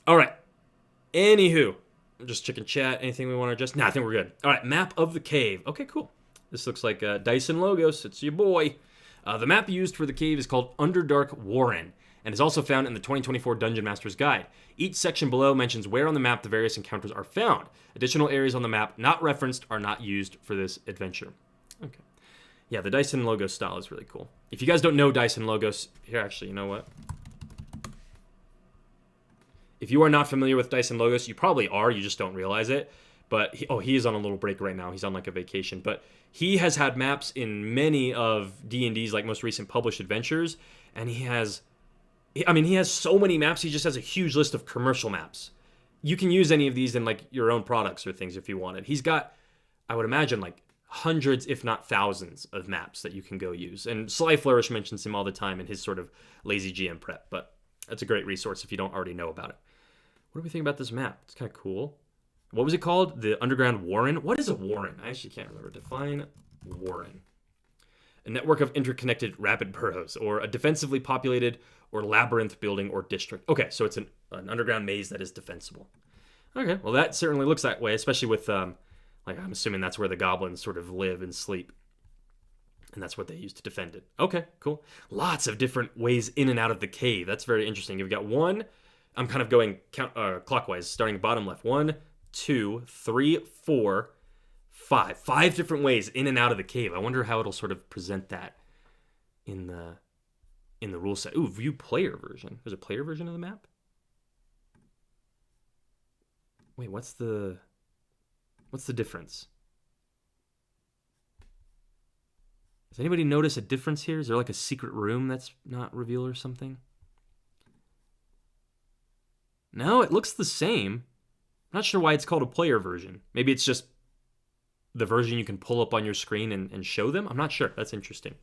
All right. Anywho, just checking chat. Anything we want to adjust? Nah, I think we're good. All right, map of the cave. Okay, cool. This looks like Dyson Logos. It's your boy. The map used for the cave is called Underdark Warren and is also found in the 2024 Dungeon Master's Guide. Each section below mentions where on the map the various encounters are found. Additional areas on the map not referenced are not used for this adventure. Okay. Yeah, the Dyson Logos style is really cool. If you guys don't know Dyson Logos, here, actually, you know what? If you are not familiar with Dyson Logos, you probably are, you just don't realize it. But, he is on a little break right now. He's on like a vacation. But he has had maps in many of D&D's like most recent published adventures. And he has so many maps, he just has a huge list of commercial maps. You can use any of these in like your own products or things if you wanted. He's got, I would imagine, like hundreds, if not thousands of maps that you can go use. And Sly Flourish mentions him all the time in his sort of lazy GM prep. But that's a great resource if you don't already know about it. What do we think about this map? It's kind of cool. What was it called? The Underground Warren? What is a warren? I actually can't remember. Define warren. A network of interconnected rapid burrows, or a defensively populated or labyrinth building or district. Okay, so it's an underground maze that is defensible. Okay, well that certainly looks that way, especially with like I'm assuming that's where the goblins sort of live and sleep, and that's what they use to defend it. Okay, cool. Lots of different ways in and out of the cave. That's very interesting. You've got one. I'm kind of going clockwise, starting bottom left. 1, 2, 3, 4, 5. 5 different ways in and out of the cave. I wonder how it'll sort of present that in the rule set. Ooh, view player version. There's a player version of the map. Wait, what's the difference? Does anybody notice a difference here? Is there like a secret room that's not revealed or something? No, it looks the same. I'm not sure why it's called a player version. Maybe it's just the version you can pull up on your screen and show them? I'm not sure. That's interesting.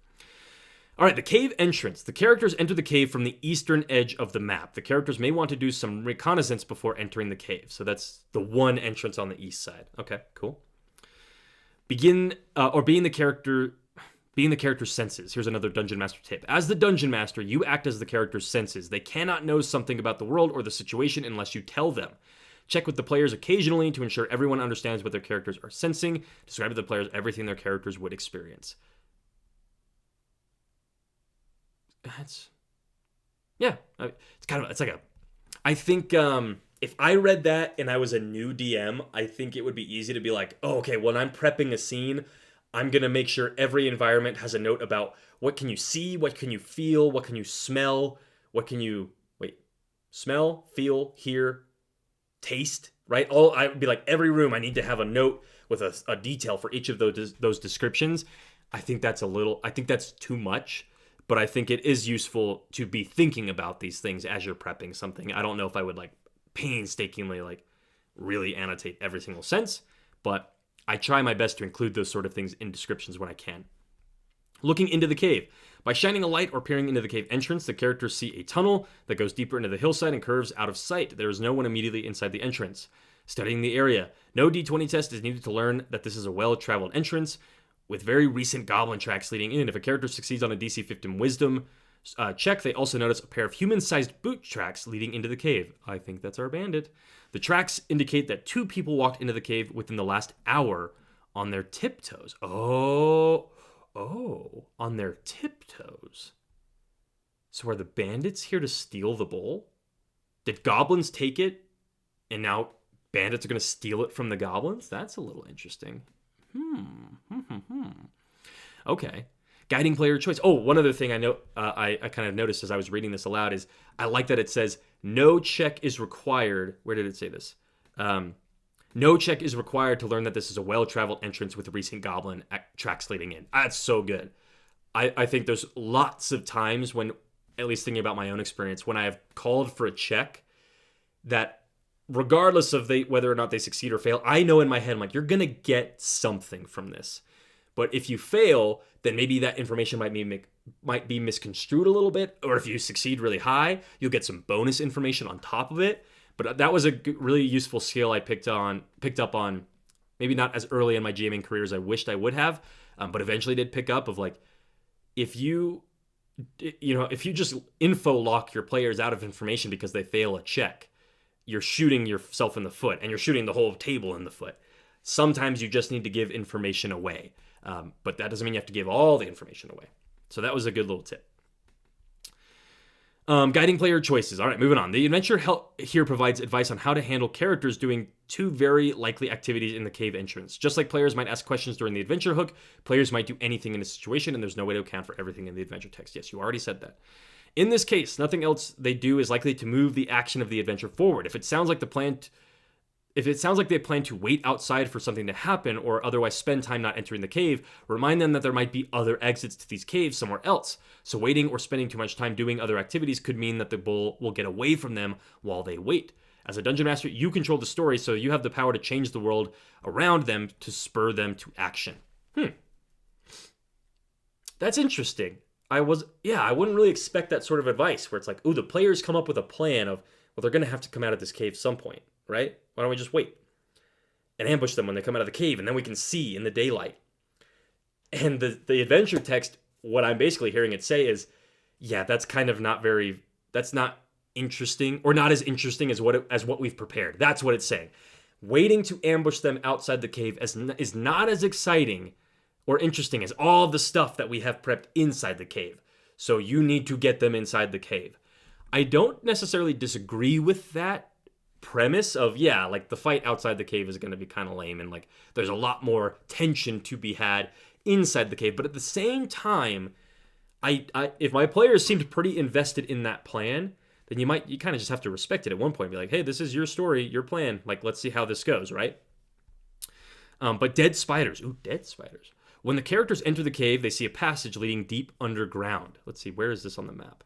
All right, the cave entrance. The characters enter the cave from the eastern edge of the map. The characters may want to do some reconnaissance before entering the cave. So that's the one entrance on the east side. Okay, cool. Being the character's senses. Here's another Dungeon Master tip. As the Dungeon Master, you act as the character's senses. They cannot know something about the world or the situation unless you tell them. Check with the players occasionally to ensure everyone understands what their characters are sensing. Describe to the players everything their characters would experience. I think if I read that and I was a new DM, I think it would be easy to be like, oh, okay, when I'm prepping a scene, I'm going to make sure every environment has a note about what can you see, what can you feel, what can you smell, what can you, smell, feel, hear, taste, right? I would be like, every room I need to have a note with a detail for each of those descriptions. I think that's too much. But I think it is useful to be thinking about these things as you're prepping something. I don't know if I would painstakingly really annotate every single sense, but I try my best to include those sort of things in descriptions when I can. Looking into the cave. By shining a light or peering into the cave entrance, the characters see a tunnel that goes deeper into the hillside and curves out of sight. There is no one immediately inside the entrance. Studying the area. No D20 test is needed to learn that this is a well-traveled entrance with very recent goblin tracks leading in. If a character succeeds on a DC 15 wisdom check, they also notice a pair of human-sized boot tracks leading into the cave. I think that's our bandit. The tracks indicate that 2 people walked into the cave within the last hour on their tiptoes. Oh, on their tiptoes. So are the bandits here to steal the bowl? Did goblins take it and now bandits are going to steal it from the goblins? That's a little interesting. Okay. Guiding player choice. Oh, one other thing I know I kind of noticed as I was reading this aloud is I like that it says no check is required. Where did it say this? No check is required to learn that this is a well-traveled entrance with recent goblin tracks leading in. That's so good. I think there's lots of times when, at least thinking about my own experience, when I have called for a check that regardless of whether or not they succeed or fail, I know in my head, I'm like, you're going to get something from this. But if you fail, then maybe that information might be misconstrued a little bit. Or if you succeed really high, you'll get some bonus information on top of it. But that was a really useful skill I picked up on, maybe not as early in my GMing career as I wished I would have, but eventually did pick up of if you just info lock your players out of information because they fail a check, you're shooting yourself in the foot and you're shooting the whole table in the foot. Sometimes you just need to give information away. But that doesn't mean you have to give all the information away. So that was a good little tip. Guiding player choices. All right, moving on. The adventure here provides advice on how to handle characters doing 2 very likely activities in the cave entrance. Just like players might ask questions during the adventure hook, players might do anything in a situation, and there's no way to account for everything in the adventure text. Yes, you already said that. In this case, nothing else they do is likely to move the action of the adventure forward. If it sounds like they plan to wait outside for something to happen or otherwise spend time not entering the cave, remind them that there might be other exits to these caves somewhere else. So waiting or spending too much time doing other activities could mean that the bull will get away from them while they wait. As a dungeon master, you control the story, so you have the power to change the world around them to spur them to action. That's interesting. I wouldn't really expect that sort of advice where it's like, ooh, the players come up with a plan of, well, they're going to have to come out of this cave some point, right? Why don't we just wait and ambush them when they come out of the cave, and then we can see in the daylight. And the adventure text, what I'm basically hearing it say is, yeah, that's kind of not interesting, or not as interesting as what we've prepared. That's what it's saying. Waiting to ambush them outside the cave is not as exciting or interesting as all the stuff that we have prepped inside the cave. So you need to get them inside the cave. I don't necessarily disagree with that premise of, yeah, like the fight outside the cave is going to be kind of lame, and like there's a lot more tension to be had inside the cave. But at the same time, I if my players seemed pretty invested in that plan, then you kind of just have to respect it at one point. Be like, hey, this is your story, your plan. Like, let's see how this goes, right? But dead spiders. Ooh, dead spiders. When the characters enter the cave, they see a passage leading deep underground. Let's see, where is this on the map?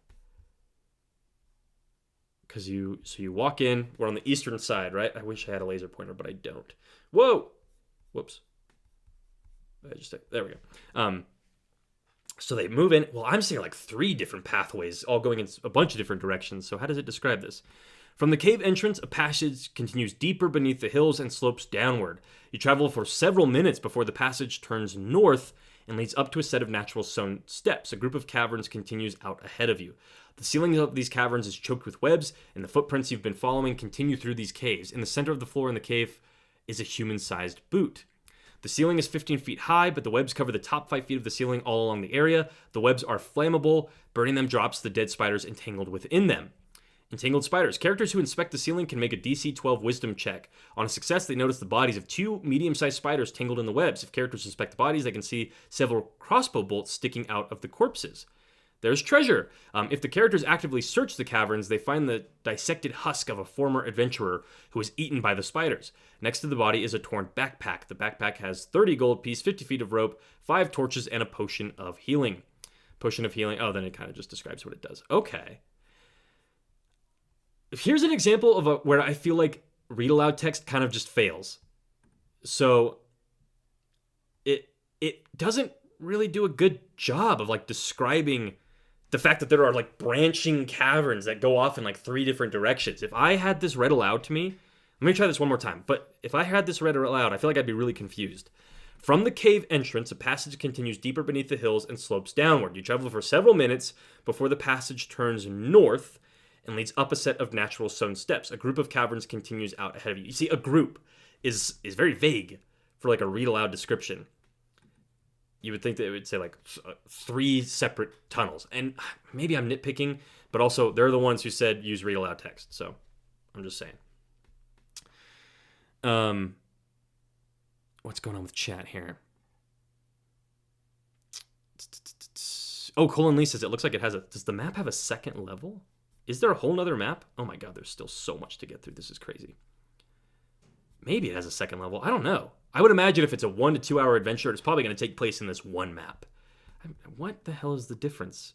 Because you walk in. We're on the eastern side, right? I wish I had a laser pointer, but I don't. Whoa! Whoops. There we go. So they move in. Well, I'm seeing like 3 different pathways, all going in a bunch of different directions. So how does it describe this? From the cave entrance, a passage continues deeper beneath the hills and slopes downward. You travel for several minutes before the passage turns north and leads up to a set of natural stone steps. A group of caverns continues out ahead of you. The ceiling of these caverns is choked with webs, and the footprints you've been following continue through these caves. In the center of the floor in the cave is a human-sized boot. The ceiling is 15 feet high, but the webs cover the top 5 feet of the ceiling all along the area. The webs are flammable. Burning them drops the dead spiders entangled within them. Entangled spiders. Characters who inspect the ceiling can make a DC 12 wisdom check. On a success, they notice the bodies of 2 medium-sized spiders tangled in the webs. If characters inspect the bodies, they can see several crossbow bolts sticking out of the corpses. There's treasure. If the characters actively search the caverns, they find the dissected husk of a former adventurer who was eaten by the spiders. Next to the body is a torn backpack. The backpack has 30 gold piece, 50 feet of rope, 5 torches, and a potion of healing. Potion of healing. Oh, then it kind of just describes what it does. Okay. Here's an example of where I feel like read aloud text kind of just fails. So it doesn't really do a good job of like describing the fact that there are like branching caverns that go off in like 3 different directions. If I had this read aloud to me, let me try this one more time. But if I had this read aloud, I feel like I'd be really confused. From the cave entrance, a passage continues deeper beneath the hills and slopes downward. You travel for several minutes before the passage turns north and leads up a set of natural stone steps. A group of caverns continues out ahead of you. You see, a group is very vague for like a read aloud description. You would think that it would say like 3 separate tunnels. And maybe I'm nitpicking, but also they're the ones who said use read aloud text. So I'm just saying. What's going on with chat here? Oh, Colin Lee says it looks like it has does the map have a second level? Is there a whole nother map? Oh my God, there's still so much to get through. This is crazy. Maybe it has a second level. I don't know. I would imagine if it's a 1 to 2 hour adventure, it's probably going to take place in this one map. What the hell is the difference?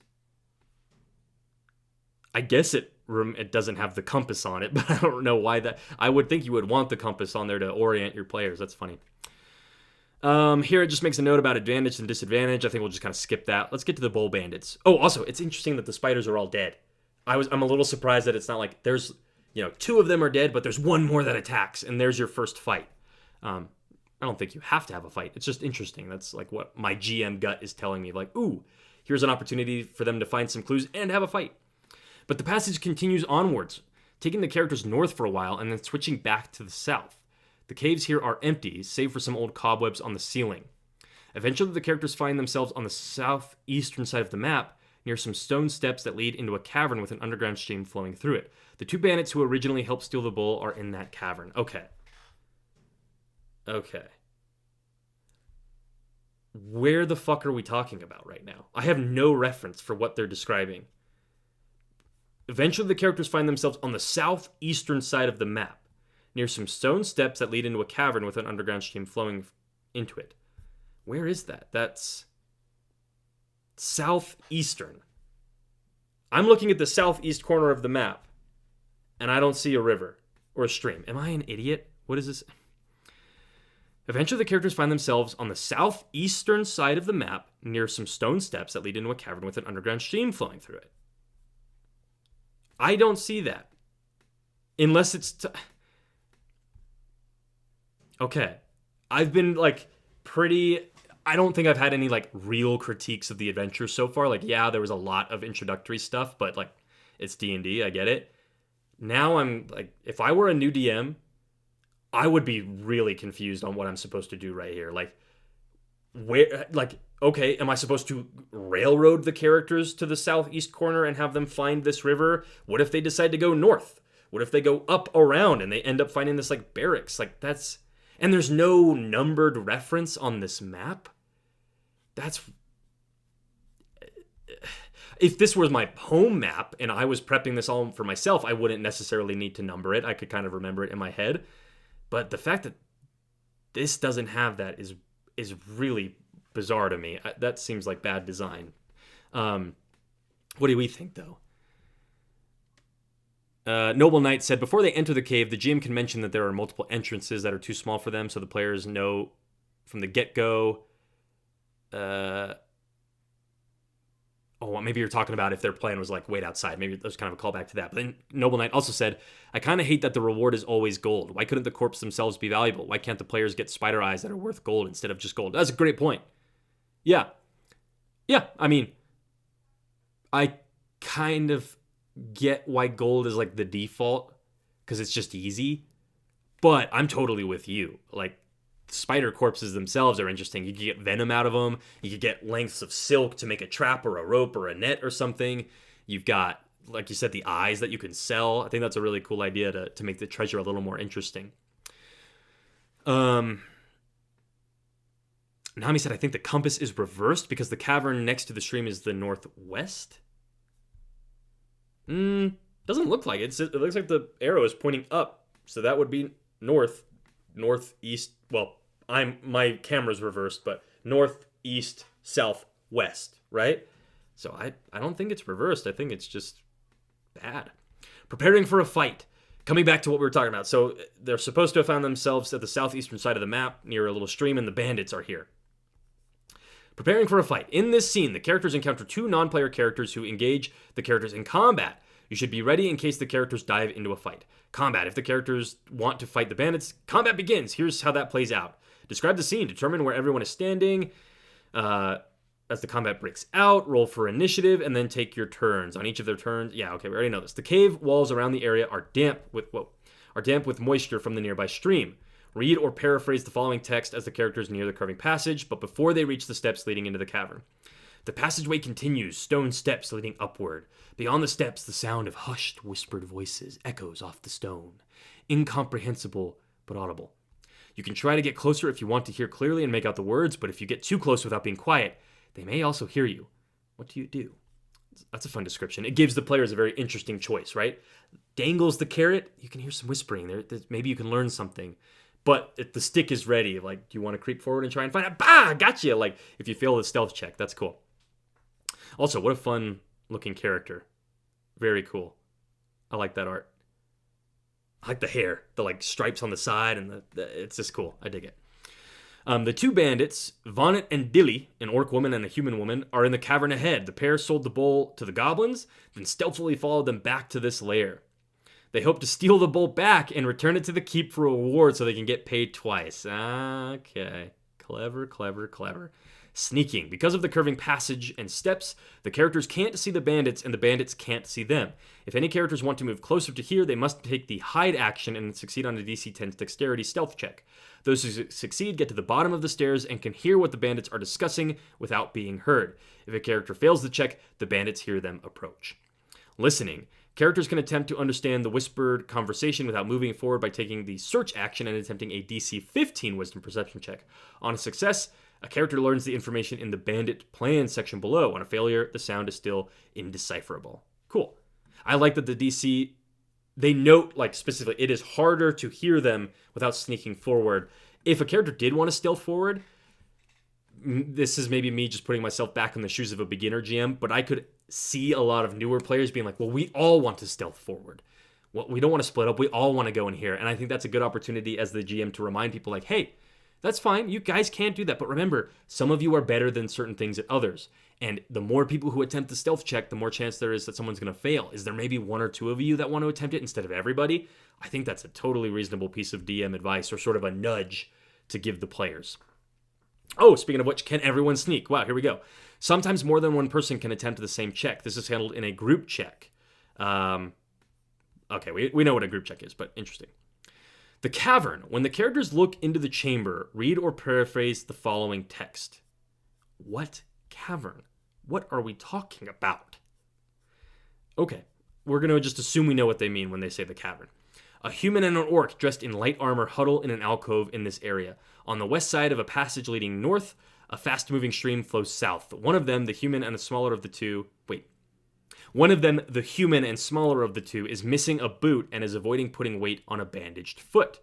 I guess it doesn't have the compass on it, but I don't know why that. I would think you would want the compass on there to orient your players. That's funny. Here it just makes a note about advantage and disadvantage. I think we'll just kind of skip that. Let's get to the bull bandits. Oh, also, it's interesting that the spiders are all dead. I'm a little surprised that it's not like there's, 2 of them are dead, but there's 1 more that attacks, and there's your first fight. I don't think you have to have a fight. It's just interesting. That's like what my GM gut is telling me. Like, ooh, here's an opportunity for them to find some clues and have a fight. But the passage continues onwards, taking the characters north for a while and then switching back to the south. The caves here are empty, save for some old cobwebs on the ceiling. Eventually, the characters find themselves on the southeastern side of the map, near some stone steps that lead into a cavern with an underground stream flowing through it. The 2 bandits who originally helped steal the bull are in that cavern. Okay. Where the fuck are we talking about right now? I have no reference for what they're describing. Eventually, the characters find themselves on the southeastern side of the map, near some stone steps that lead into a cavern with an underground stream flowing into it. Where is that? That's southeastern. I'm looking at the southeast corner of the map, and I don't see a river or a stream. Am I an idiot? What is this? Eventually, the characters find themselves on the southeastern side of the map, near some stone steps that lead into a cavern with an underground stream flowing through it. I don't see that. Unless it's... Okay. I've been, like, pretty... I don't think I've had any, like, real critiques of the adventure so far. Like, yeah, there was a lot of introductory stuff, but, like, it's D&D, I get it. Now I'm like, if I were a new DM, I would be really confused on what I'm supposed to do right here. Like, where, like, okay, am I supposed to railroad the characters to the southeast corner and have them find this river? What if they decide to go north? What if they go up around and they end up finding this, like, barracks? Like, that's, and there's no numbered reference on this map. That's, if this was my home map and I was prepping this all for myself, I wouldn't necessarily need to number it. I could kind of remember it in my head. But the fact that this doesn't have that is really bizarre to me. That seems like bad design. What do we think, though? Noble Knight said, before they enter the cave, the GM can mention that there are multiple entrances that are too small for them, so the players know from the get-go. Maybe you're talking about if their plan was like, wait outside. Maybe there's kind of a callback to that. But then Noble Knight also said, I kind of hate that the reward is always gold. Why couldn't the corpse themselves be valuable? Why can't the players get spider eyes that are worth gold instead of just gold? That's a great point. Yeah. Yeah, I mean, I kind of get why gold is like the default because it's just easy. But I'm totally with you. Like, spider corpses themselves are interesting. You could get venom out of them. You could get lengths of silk to make a trap or a rope or a net or something. You've got, like you said, the eyes that you can sell. I think that's a really cool idea to make the treasure a little more interesting. Nami said, I think the compass is reversed because the cavern next to the stream is the northwest. Doesn't look like it. It looks like the arrow is pointing up. So that would be northeast. Well, my camera's reversed, but northeast, southwest, right? So I don't think it's reversed. I think it's just bad. Preparing for a fight. Coming back to what we were talking about. So they're supposed to have found themselves at the southeastern side of the map near a little stream, and the bandits are here. Preparing for a fight. In this scene, the characters encounter two non-player characters who engage the characters in combat. You should be ready in case the characters dive into a fight. Combat. If the characters want to fight the bandits, combat begins. Here's how that plays out. Describe the scene. Determine where everyone is standing. As the combat breaks out, roll for initiative, and then take your turns. On each of their turns, yeah, okay, we already know this. The cave walls around the area are damp with moisture from the nearby stream. Read or paraphrase the following text as the characters near the curving passage, but before they reach the steps leading into the cavern. The passageway continues, stone steps leading upward. Beyond the steps, the sound of hushed, whispered voices echoes off the stone. Incomprehensible, but audible. You can try to get closer if you want to hear clearly and make out the words, but if you get too close without being quiet, they may also hear you. What do you do? That's a fun description. It gives the players a very interesting choice, right? Dangles the carrot, you can hear some whispering. Maybe you can learn something. But if the stick is ready, like, do you want to creep forward and try and find it? Bah! Gotcha! Like, if you fail the stealth check, that's cool. Also, what a fun looking character. Very cool. I like that art. I like the hair, the like stripes on the side, and it's just cool. I dig it. The two bandits, Vonnet and Dilly, an orc woman and a human woman, are in the cavern ahead. The pair sold the bowl to the goblins, then stealthily followed them back to this lair. They hope to steal the bowl back and return it to the keep for a reward so they can get paid twice. Okay. Clever, clever, clever. Sneaking. Because of the curving passage and steps, the characters can't see the bandits and the bandits can't see them. If any characters want to move closer to here, they must take the hide action and succeed on a DC 10 dexterity stealth check. Those who succeed get to the bottom of the stairs and can hear what the bandits are discussing without being heard. If a character fails the check, the bandits hear them approach. Listening. Characters can attempt to understand the whispered conversation without moving forward by taking the search action and attempting a DC 15 wisdom perception check. On a success, a character learns the information in the bandit plan section below. On a failure, the sound is still indecipherable. Cool. I like that the DC, they note, like, specifically, it is harder to hear them without sneaking forward. If a character did want to stealth forward, this is maybe me just putting myself back in the shoes of a beginner GM, but I could see a lot of newer players being like, well, we all want to stealth forward. Well, we don't want to split up. We all want to go in here. And I think that's a good opportunity as the GM to remind people like, hey, that's fine. You guys can't do that. But remember, some of you are better than certain things at others. And the more people who attempt the stealth check, the more chance there is that someone's going to fail. Is there maybe one or two of you that want to attempt it instead of everybody? I think that's a totally reasonable piece of DM advice or sort of a nudge to give the players. Oh, speaking of which, can everyone sneak? Wow, here we go. Sometimes more than one person can attempt the same check. This is handled in a group check. Okay, we know what a group check is, but interesting. The cavern. When the characters look into the chamber, read or paraphrase the following text. What cavern? What are we talking about? Okay, we're going to just assume we know what they mean when they say the cavern. A human and an orc dressed in light armor huddle in an alcove in this area. On the west side of a passage leading north, a fast-moving stream flows south. One of them, the human and the smaller of the two... One of them, the human and smaller of the two, is missing a boot and is avoiding putting weight on a bandaged foot.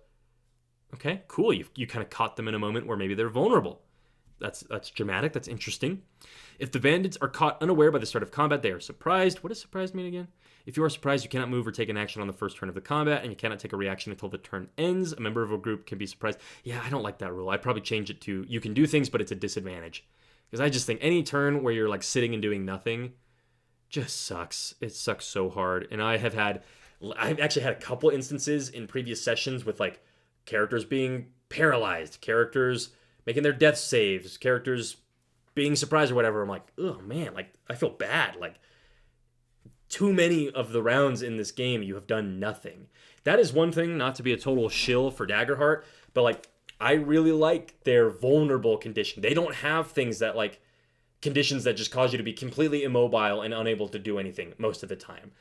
Okay, cool. You kind of caught them in a moment where maybe they're vulnerable. That's dramatic. That's interesting. If the bandits are caught unaware by the start of combat, they are surprised. What does surprised mean again? If you are surprised, you cannot move or take an action on the first turn of the combat, and you cannot take a reaction until the turn ends. A member of a group can be surprised. Yeah, I don't like that rule. I'd probably change it to you can do things, but it's a disadvantage. Because I just think any turn where you're like sitting and doing nothing just sucks. It sucks so hard. And I've actually had a couple instances in previous sessions with like characters being paralyzed, characters making their death saves, characters being surprised or whatever. I'm like, oh man, like I feel bad. Like too many of the rounds in this game, you have done nothing. That is one thing, not to be a total shill for Daggerheart, but like I really like their vulnerable condition. They don't have things that like conditions that just cause you to be completely immobile and unable to do anything most of the time.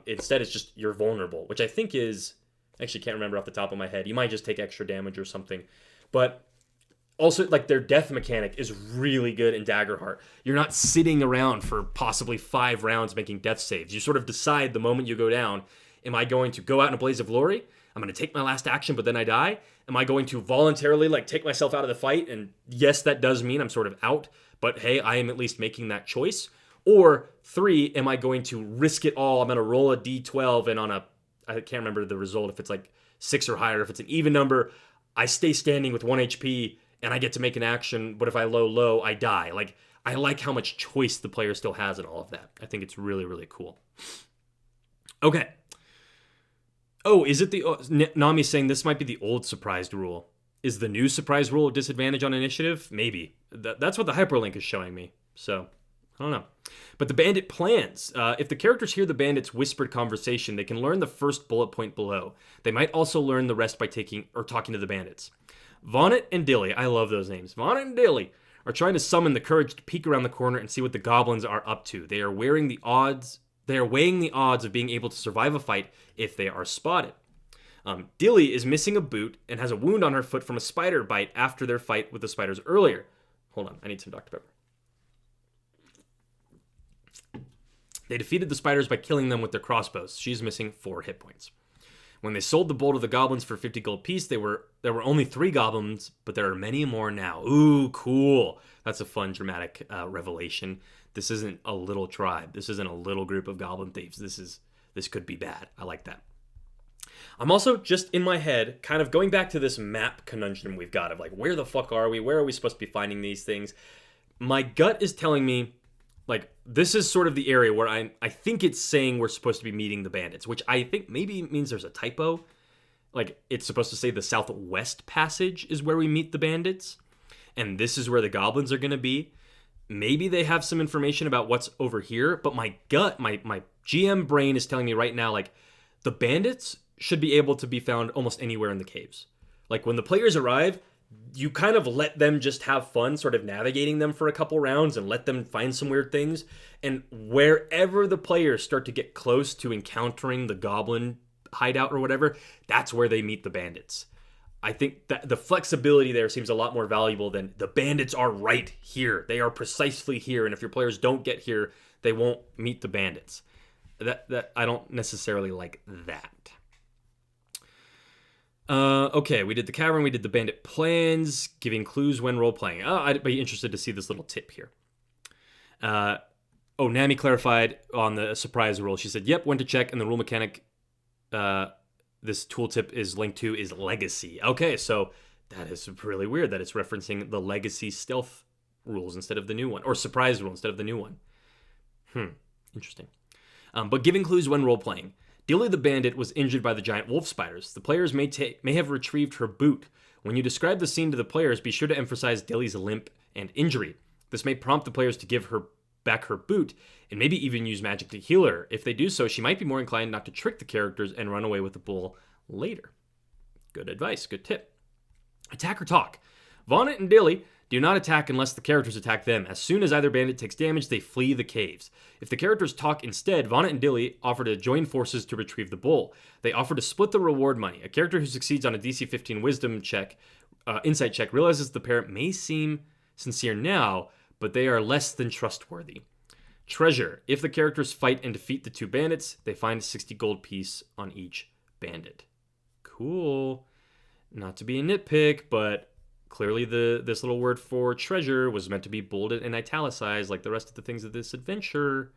Instead, it's just you're vulnerable, which I think is... I actually can't remember off the top of my head. You might just take extra damage or something. But also, like, their death mechanic is really good in Daggerheart. You're not sitting around for possibly 5 rounds making death saves. You sort of decide the moment you go down, am I going to go out in a blaze of glory? I'm going to take my last action, but then I die? Am I going to voluntarily, like, take myself out of the fight? And yes, that does mean I'm sort of out, but hey, I am at least making that choice. Or 3, am I going to risk it all? I'm going to roll a d12 and on a, I can't remember the result, if it's like 6 or higher, if it's an even number, I stay standing with 1 HP and I get to make an action, but if I low, I die. Like, I like how much choice the player still has in all of that. I think it's really, really cool. Okay. Oh, is it the... Nami's saying this might be the old surprised rule. Is the new surprise rule a disadvantage on initiative? Maybe. That's what the hyperlink is showing me. So, I don't know. But the bandit plans. If the characters hear the bandit's whispered conversation, they can learn the first bullet point below. They might also learn the rest by talking to the bandits. Vonnet and Dilly, I love those names. Vonnet and Dilly are trying to summon the courage to peek around the corner and see what the goblins are up to. They are weighing the odds of being able to survive a fight if they are spotted. Dilly is missing a boot and has a wound on her foot from a spider bite after their fight with the spiders earlier. Hold on, I need some Dr. Pepper. They defeated the spiders by killing them with their crossbows. She's missing 4 hit points. When they sold the bowl to the goblins for 50 gold apiece, there were only 3 goblins, but there are many more now. Ooh, cool. That's a fun, dramatic revelation. This isn't a little tribe. This isn't a little group of goblin thieves. This could be bad. I like that. I'm also just in my head kind of going back to this map conundrum we've got of like, where the fuck are we? Where are we supposed to be finding these things? My gut is telling me, like, this is sort of the area where I think it's saying we're supposed to be meeting the bandits, which I think maybe means there's a typo. Like, it's supposed to say the southwest passage is where we meet the bandits, and this is where the goblins are going to be. Maybe they have some information about what's over here, but my gut, my GM brain is telling me right now, like, the bandits should be able to be found almost anywhere in the caves. Like, when the players arrive, you kind of let them just have fun sort of navigating them for a couple rounds and let them find some weird things. And wherever the players start to get close to encountering the goblin hideout or whatever, that's where they meet the bandits. I think that the flexibility there seems a lot more valuable than the bandits are right here. They are precisely here. And if your players don't get here, they won't meet the bandits. That I don't necessarily like that. Okay, we did the cavern, we did the bandit plans, giving clues when role-playing. Oh, I'd be interested to see this little tip here. Nami clarified on the surprise rule. She said, yep, went to check, and the rule mechanic this tooltip is linked to is legacy. Okay, so that is really weird that it's referencing the legacy stealth rules instead of the new one, or surprise rule instead of the new one. Interesting. But giving clues when role-playing. Dilly the bandit was injured by the giant wolf spiders. The players may have retrieved her boot. When you describe the scene to the players, be sure to emphasize Dilly's limp and injury. This may prompt the players to give her back her boot and maybe even use magic to heal her. If they do so, she might be more inclined not to trick the characters and run away with the bull later. Good advice, good tip. Attack or talk. Vonnet and Dilly do not attack unless the characters attack them. As soon as either bandit takes damage, they flee the caves. If the characters talk instead, Vonnet and Dilly offer to join forces to retrieve the bull. They offer to split the reward money. A character who succeeds on a DC 15 wisdom check, insight check, realizes the pair may seem sincere now, but they are less than trustworthy. Treasure. If the characters fight and defeat the two bandits, they find a 60 gold piece on each bandit. Cool. Not to be a nitpick, but clearly this little word for treasure was meant to be bolded and italicized like the rest of the things of this adventure.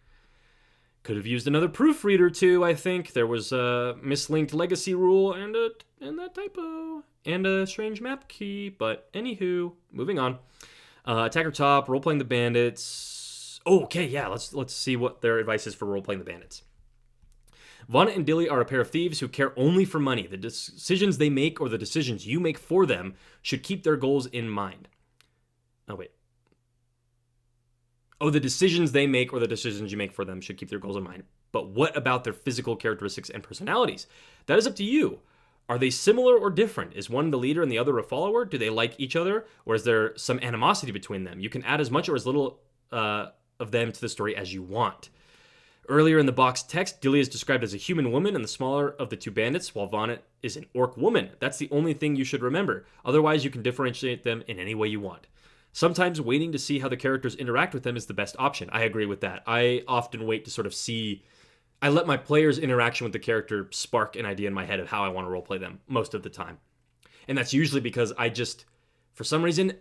Could have used another proofreader too, I think. There was a mislinked legacy rule and a typo and a strange map key, but anywho, moving on. Attacker top, role-playing the bandits. Oh, okay, yeah, let's see what their advice is for role-playing the bandits. Vonnet and Dilly are a pair of thieves who care only for money. The decisions they make or the decisions you make for them should keep their goals in mind. Oh, wait. Oh, the decisions they make or the decisions you make for them should keep their goals in mind. But what about their physical characteristics and personalities? That is up to you. Are they similar or different? Is one the leader and the other a follower? Do they like each other? Or is there some animosity between them? You can add as much or as little of them to the story as you want. Earlier in the box text, Dilly is described as a human woman and the smaller of the two bandits, while Vonnet is an orc woman. That's the only thing you should remember. Otherwise, you can differentiate them in any way you want. Sometimes waiting to see how the characters interact with them is the best option. I agree with that. I often wait to sort of see... I let my players' interaction with the character spark an idea in my head of how I want to roleplay them most of the time. And that's usually because I just... For some reason,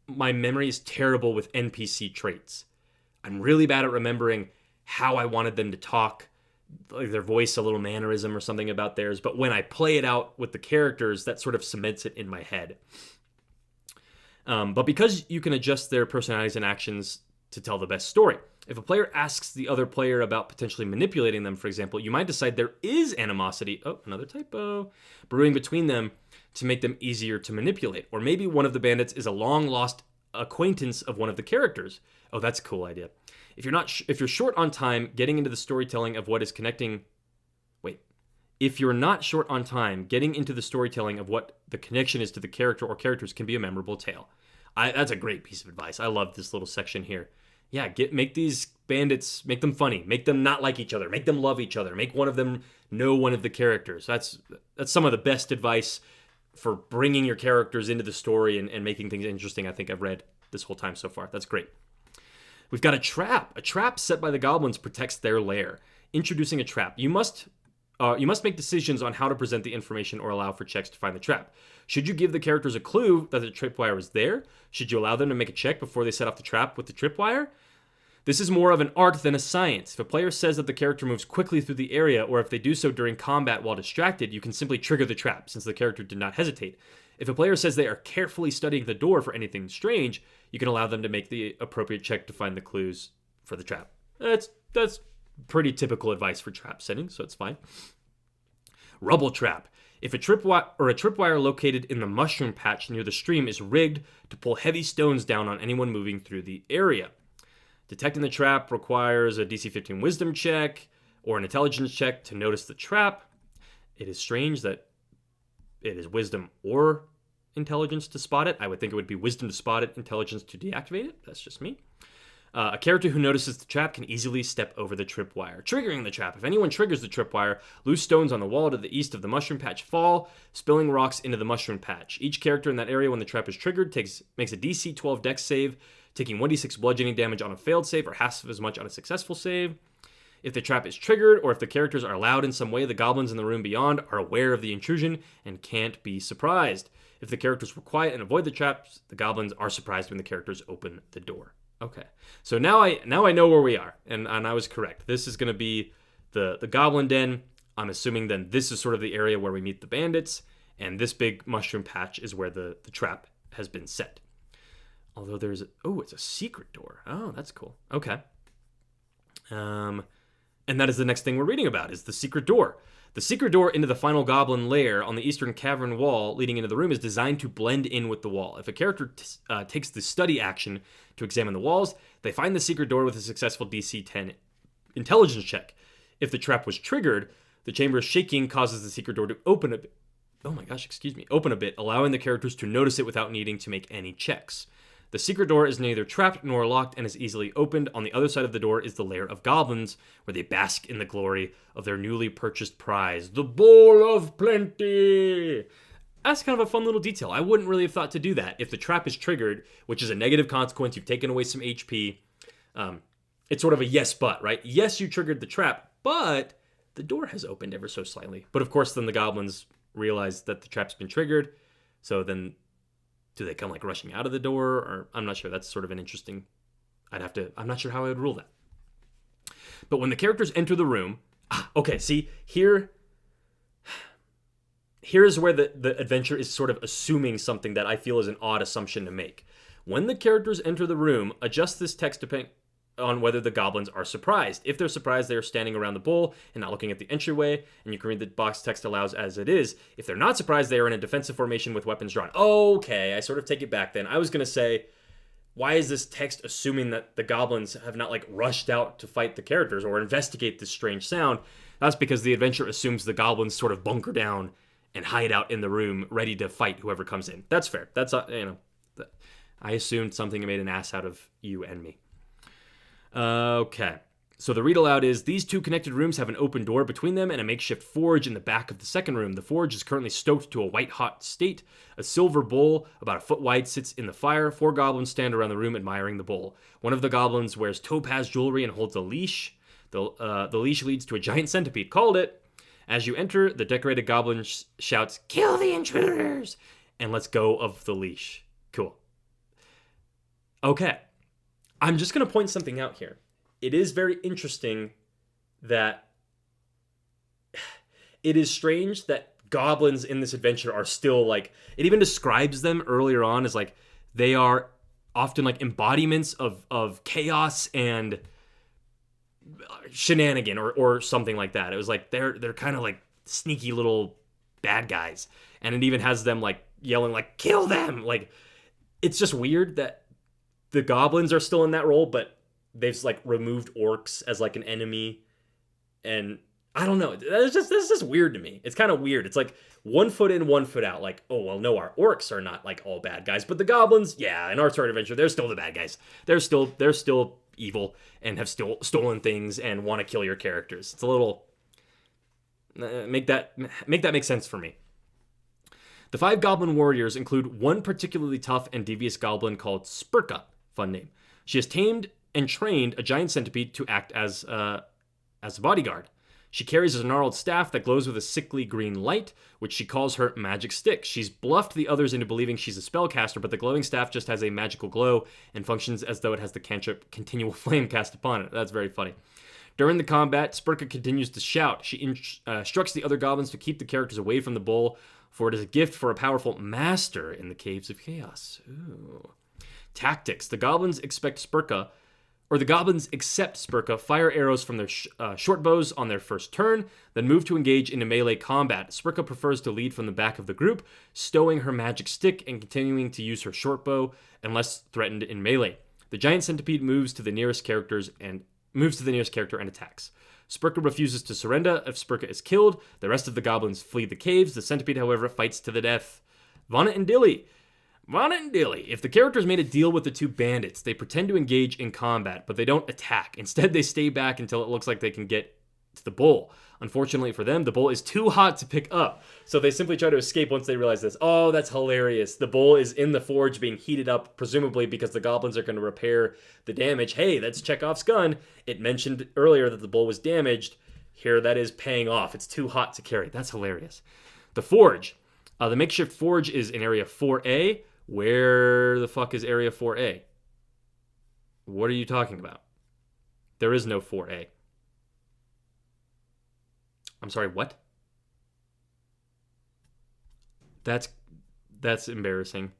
my memory is terrible with NPC traits. I'm really bad at remembering how I wanted them to talk, like their voice, a little mannerism or something about theirs. But when I play it out with the characters, that sort of cements it in my head. But because you can adjust their personalities and actions to tell the best story. If a player asks the other player about potentially manipulating them, for example, you might decide there is animosity, oh, another typo, brewing between them to make them easier to manipulate. Or maybe one of the bandits is a long-lost acquaintance of one of the characters. Oh, that's a cool idea. If you're short on time, getting into the storytelling of what is connecting... If you're not short on time, getting into the storytelling of what the connection is to the character or characters can be a memorable tale. That's a great piece of advice. I love this little section here. Yeah, make these bandits, make them funny. Make them not like each other. Make them love each other. Make one of them know one of the characters. That's some of the best advice for bringing your characters into the story and making things interesting I think I've read this whole time so far. That's great. We've got a trap. A trap set by the goblins protects their lair. Introducing a trap. You must make decisions on how to present the information or allow for checks to find the trap. Should you give the characters a clue that the tripwire is there? Should you allow them to make a check before they set off the trap with the tripwire? This is more of an art than a science. If a player says that the character moves quickly through the area, or if they do so during combat while distracted, you can simply trigger the trap, since the character did not hesitate. If a player says they are carefully studying the door for anything strange, you can allow them to make the appropriate check to find the clues for the trap. That's pretty typical advice for trap settings, so it's fine. Rubble trap. If a tripwire located in the mushroom patch near the stream is rigged to pull heavy stones down on anyone moving through the area. Detecting the trap requires a DC 15 wisdom check or an intelligence check to notice the trap. It is strange that it is wisdom or intelligence to spot it. I would think it would be wisdom to spot it, intelligence to deactivate it. That's just me. A character who notices the trap can easily step over the tripwire, triggering the trap. If anyone triggers the tripwire, loose stones on the wall to the east of the mushroom patch fall, spilling rocks into the mushroom patch. Each character in that area when the trap is triggered makes a DC 12 dex save, taking 1d6 bludgeoning damage on a failed save or half as much on a successful save. If the trap is triggered or if the characters are loud in some way, the goblins in the room beyond are aware of the intrusion and can't be surprised. If the characters were quiet and avoid the traps, the goblins are surprised when the characters open the door. Okay, so now I know where we are, and I was correct. This is going to be the Goblin Den. I'm assuming then this is sort of the area where we meet the bandits, and this big mushroom patch is where the trap has been set. Although it's a secret door. Oh, that's cool. Okay. And that is the next thing we're reading about, is the secret door. The secret door into the final goblin lair on the eastern cavern wall leading into the room is designed to blend in with the wall. If a character takes the study action to examine the walls, they find the secret door with a successful DC 10 intelligence check. If the trap was triggered, the chamber's shaking causes the secret door to open a bit. Oh my gosh, excuse me. Open a bit, allowing the characters to notice it without needing to make any checks. The secret door is neither trapped nor locked and is easily opened. On the other side of the door is the lair of goblins, where they bask in the glory of their newly purchased prize, the Bowl of Plenty. That's kind of a fun little detail. I wouldn't really have thought to do that. If the trap is triggered, which is a negative consequence, you've taken away some HP, it's sort of a yes but, right? Yes, you triggered the trap, but the door has opened ever so slightly. But of course, then the goblins realize that the trap's been triggered, so then do they come like rushing out of the door? Or I'm not sure. That's sort of an interesting... I'm not sure how I would rule that. But when the characters enter the room... okay, see, here's where the adventure is sort of assuming something that I feel is an odd assumption to make. When the characters enter the room, adjust this text depending on whether the goblins are surprised. If they're surprised, they're standing around the bowl and not looking at the entryway, and you can read the box text allows as it is. If they're not surprised, they are in a defensive formation with weapons drawn. Okay, I sort of take it back then. I was going to say, why is this text assuming that the goblins have not like rushed out to fight the characters or investigate this strange sound? That's because the adventure assumes the goblins sort of bunker down and hide out in the room ready to fight whoever comes in. That's fair. That's, I assumed something made an ass out of you and me. Okay, so the read aloud is, these two connected rooms have an open door between them and a makeshift forge in the back of the second room. The forge is currently stoked to a white-hot state. A silver bowl, about a foot wide, sits in the fire. 4 goblins stand around the room admiring the bowl. One of the goblins wears topaz jewelry and holds a leash. The leash leads to a giant centipede. Called it! As you enter, the decorated goblin shouts, "Kill the intruders!" and lets go of the leash. Cool. Okay. I'm just going to point something out here. It is very interesting that it is strange that goblins in this adventure are still like, it even describes them earlier on as like, they are often like embodiments of chaos and shenanigan or something like that. It was like, they're kind of like sneaky little bad guys. And it even has them like yelling like, "Kill them!" Like, it's just weird that the goblins are still in that role, but they've like removed orcs as like an enemy, and I don't know. That's just weird to me. It's kind of weird. It's like 1 foot in, 1 foot out. Like, oh well, no, our orcs are not like all bad guys, but the goblins, yeah, in our story adventure, they're still the bad guys. They're still evil and have still stolen things and want to kill your characters. It's a little make that make sense for me. The 5 goblin warriors include one particularly tough and devious goblin called Spurka. Fun name. She has tamed and trained a giant centipede to act as a bodyguard. She carries a gnarled staff that glows with a sickly green light, which she calls her magic stick. She's bluffed the others into believing she's a spellcaster, but the glowing staff just has a magical glow and functions as though it has the cantrip Continual Flame cast upon it. That's very funny. During the combat, Spurka continues to shout. She instructs the other goblins to keep the characters away from the bowl, for it is a gift for a powerful master in the caves of chaos. Ooh. Tactics. The goblins accept Spurka, fire arrows from their short bows on their first turn, then move to engage into melee combat. Spurka prefers to lead from the back of the group, stowing her magic stick and continuing to use her short bow unless threatened in melee. The giant centipede moves to the nearest character and attacks. Spurka refuses to surrender. If Spurka is killed, the rest of the goblins flee the caves. The centipede, however, fights to the death. Vana and Dilly. If the characters made a deal with the 2 bandits, they pretend to engage in combat, but they don't attack. Instead, they stay back until it looks like they can get to the bowl. Unfortunately for them, the bowl is too hot to pick up, so they simply try to escape once they realize this. Oh, that's hilarious. The bowl is in the forge being heated up, presumably because the goblins are going to repair the damage. Hey, that's Chekhov's gun. It mentioned earlier that the bowl was damaged. Here, that is paying off. It's too hot to carry. That's hilarious. The forge. The makeshift forge is in Area 4A. Where the fuck is Area 4A? What are you talking about? There is no 4A. I'm sorry, what? That's embarrassing.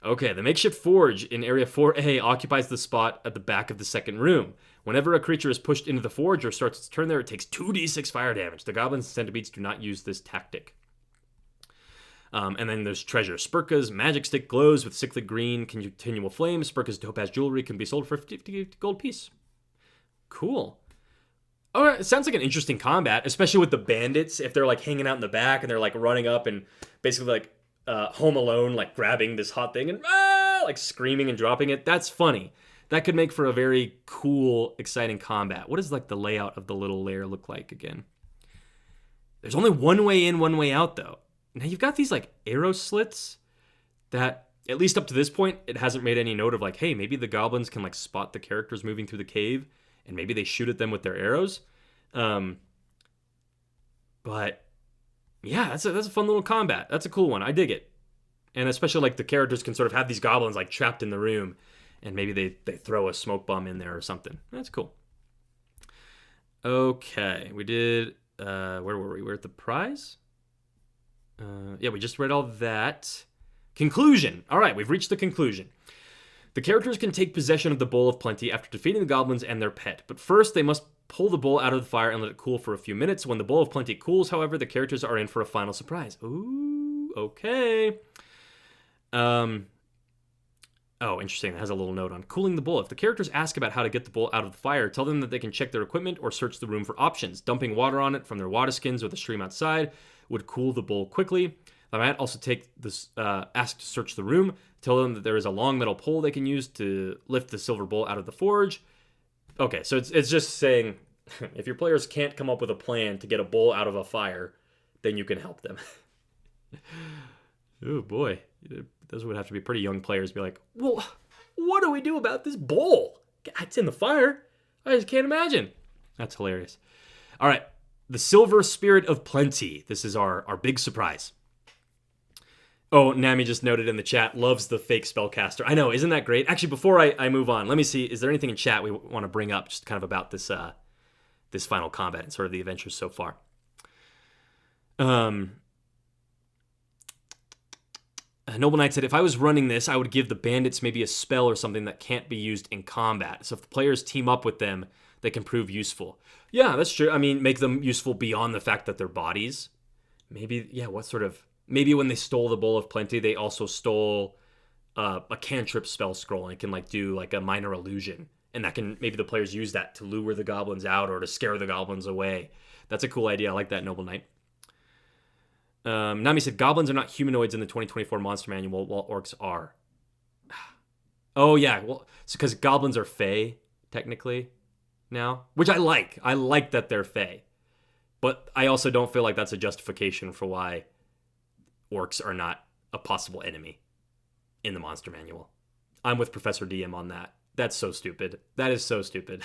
Okay, the makeshift forge in Area 4A occupies the spot at the back of the second room. Whenever a creature is pushed into the forge or starts its turn there, it takes 2d6 fire damage. The goblins and centipedes do not use this tactic. And then there's treasure. Spurka's magic stick glows with sickly green continual flame. Spurka's topaz jewelry can be sold for 50 gold piece. Cool. Oh, it sounds like an interesting combat, especially with the bandits. If they're like hanging out in the back and they're like running up and basically like Home Alone, like grabbing this hot thing and like screaming and dropping it. That's funny. That could make for a very cool, exciting combat. What does like the layout of the little lair look like again? There's only one way in, one way out though. Now you've got these like arrow slits that, at least up to this point, it hasn't made any note of like, hey, maybe the goblins can like spot the characters moving through the cave and maybe they shoot at them with their arrows. But yeah, that's a fun little combat. That's a cool one. I dig it. And especially like the characters can sort of have these goblins like trapped in the room and maybe they throw a smoke bomb in there or something. That's cool. Okay, we did, where were we? We're at the prize? Yeah, we just read all that. Conclusion. All right, we've reached the conclusion. The characters can take possession of the Bowl of Plenty after defeating the goblins and their pet, but first they must pull the bowl out of the fire and let it cool for a few minutes. When the Bowl of Plenty cools, however, the characters are in for a final surprise. Ooh, okay. Oh, interesting. That has a little note on cooling the bowl. If the characters ask about how to get the bowl out of the fire, tell them that they can check their equipment or search the room for options. Dumping water on it from their water skins with a stream outside would cool the bowl quickly. They might also take this, ask to search the room, tell them that there is a long metal pole they can use to lift the silver bowl out of the forge. Okay, so it's just saying if your players can't come up with a plan to get a bowl out of a fire, then you can help them. Oh boy, those would have to be pretty young players. Be like, well, what do we do about this bowl? It's in the fire. I just can't imagine. That's hilarious. All right, the Silver Spirit of Plenty. This is our big surprise. Oh, Nami just noted in the chat, loves the fake spellcaster. I know, isn't that great? Actually, before I move on, let me see, is there anything in chat we want to bring up just kind of about this this final combat and sort of the adventures so far? Noble Knight said, if I was running this, I would give the bandits maybe a spell or something that can't be used in combat. So if the players team up with them, they can prove useful. Yeah, that's true. I mean, make them useful beyond the fact that they're bodies. Maybe, yeah, what sort of... Maybe when they stole the Bowl of Plenty, they also stole a cantrip spell scroll and can like do like a minor illusion. And that can, maybe the players use that to lure the goblins out or to scare the goblins away. That's a cool idea. I like that, Noble Knight. Nami said, goblins are not humanoids in the 2024 Monster Manual, while orcs are. Oh, yeah. Well, it's because goblins are fae, technically, now. Which I like. I like that they're fae. But I also don't feel like that's a justification for why orcs are not a possible enemy in the Monster Manual. I'm with Professor DM on that. That's so stupid. That is so stupid.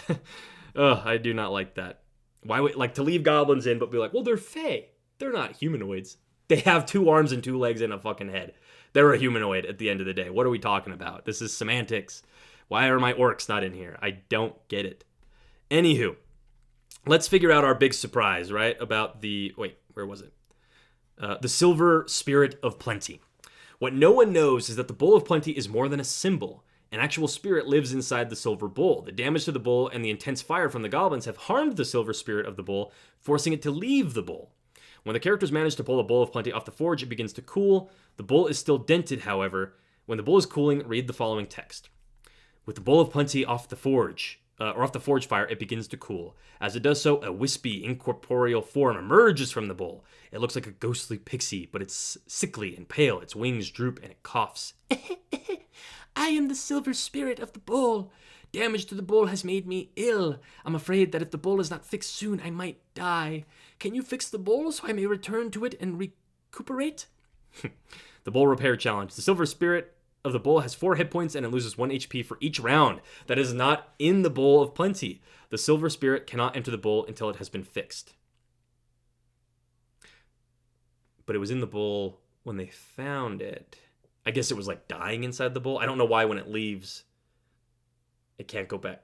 Ugh, I do not like that. Why would, like, to leave goblins in, but be like, well, they're fae. They're not humanoids. They have 2 arms and 2 legs and a fucking head. They're a humanoid at the end of the day. What are we talking about? This is semantics. Why are my orcs not in here? I don't get it. Anywho, let's figure out our big surprise, right? About the... Wait, where was it? The Silver Spirit of Plenty. What no one knows is that the Bowl of Plenty is more than a symbol. An actual spirit lives inside the silver bowl. The damage to the bowl and the intense fire from the goblins have harmed the silver spirit of the bowl, forcing it to leave the bowl. When the characters manage to pull the Bowl of Plenty off the forge, it begins to cool. The bowl is still dented, however. When the bowl is cooling, read the following text. With the Bowl of Plenty off the forge, or off the forge fire, it begins to cool. As it does so, a wispy, incorporeal form emerges from the bowl. It looks like a ghostly pixie, but it's sickly and pale. Its wings droop and it coughs. I am the silver spirit of the bowl. Damage to the bowl has made me ill. I'm afraid that if the bowl is not fixed soon, I might die. Can you fix the bowl so I may return to it and recuperate? The bowl repair challenge. The silver spirit of the bowl has 4 hit points and it loses 1 HP for each round. That is not in the Bowl of Plenty. The silver spirit cannot enter the bowl until it has been fixed. But it was in the bowl when they found it. I guess it was like dying inside the bowl. I don't know why when it leaves, it can't go back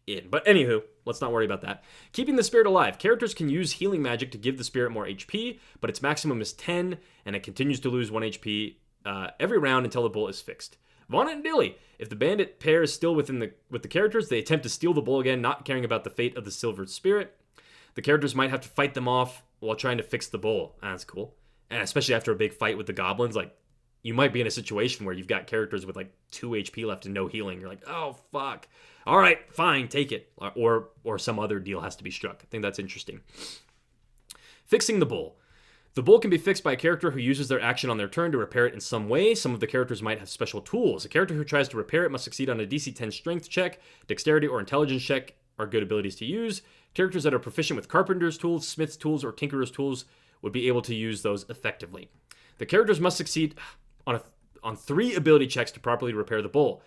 in. But anywho, let's not worry about that. Keeping the spirit alive. Characters can use healing magic to give the spirit more HP, but its maximum is 10, and it continues to lose 1 HP every round until the bowl is fixed. Vonna and Dilly. If the bandit pair is still with the characters, they attempt to steal the bowl again, not caring about the fate of the silver spirit. The characters might have to fight them off while trying to fix the bowl. That's cool. And especially after a big fight with the goblins, like, you might be in a situation where you've got characters with like 2 HP left and no healing. You're like, oh fuck. All right, fine, take it. Or some other deal has to be struck. I think that's interesting. Fixing the bull. The bull can be fixed by a character who uses their action on their turn to repair it in some way. Some of the characters might have special tools. A character who tries to repair it must succeed on a DC 10 strength check. Dexterity or intelligence check are good abilities to use. Characters that are proficient with carpenter's tools, smith's tools, or tinkerer's tools would be able to use those effectively. The characters must succeed on 3 ability checks to properly repair the bull.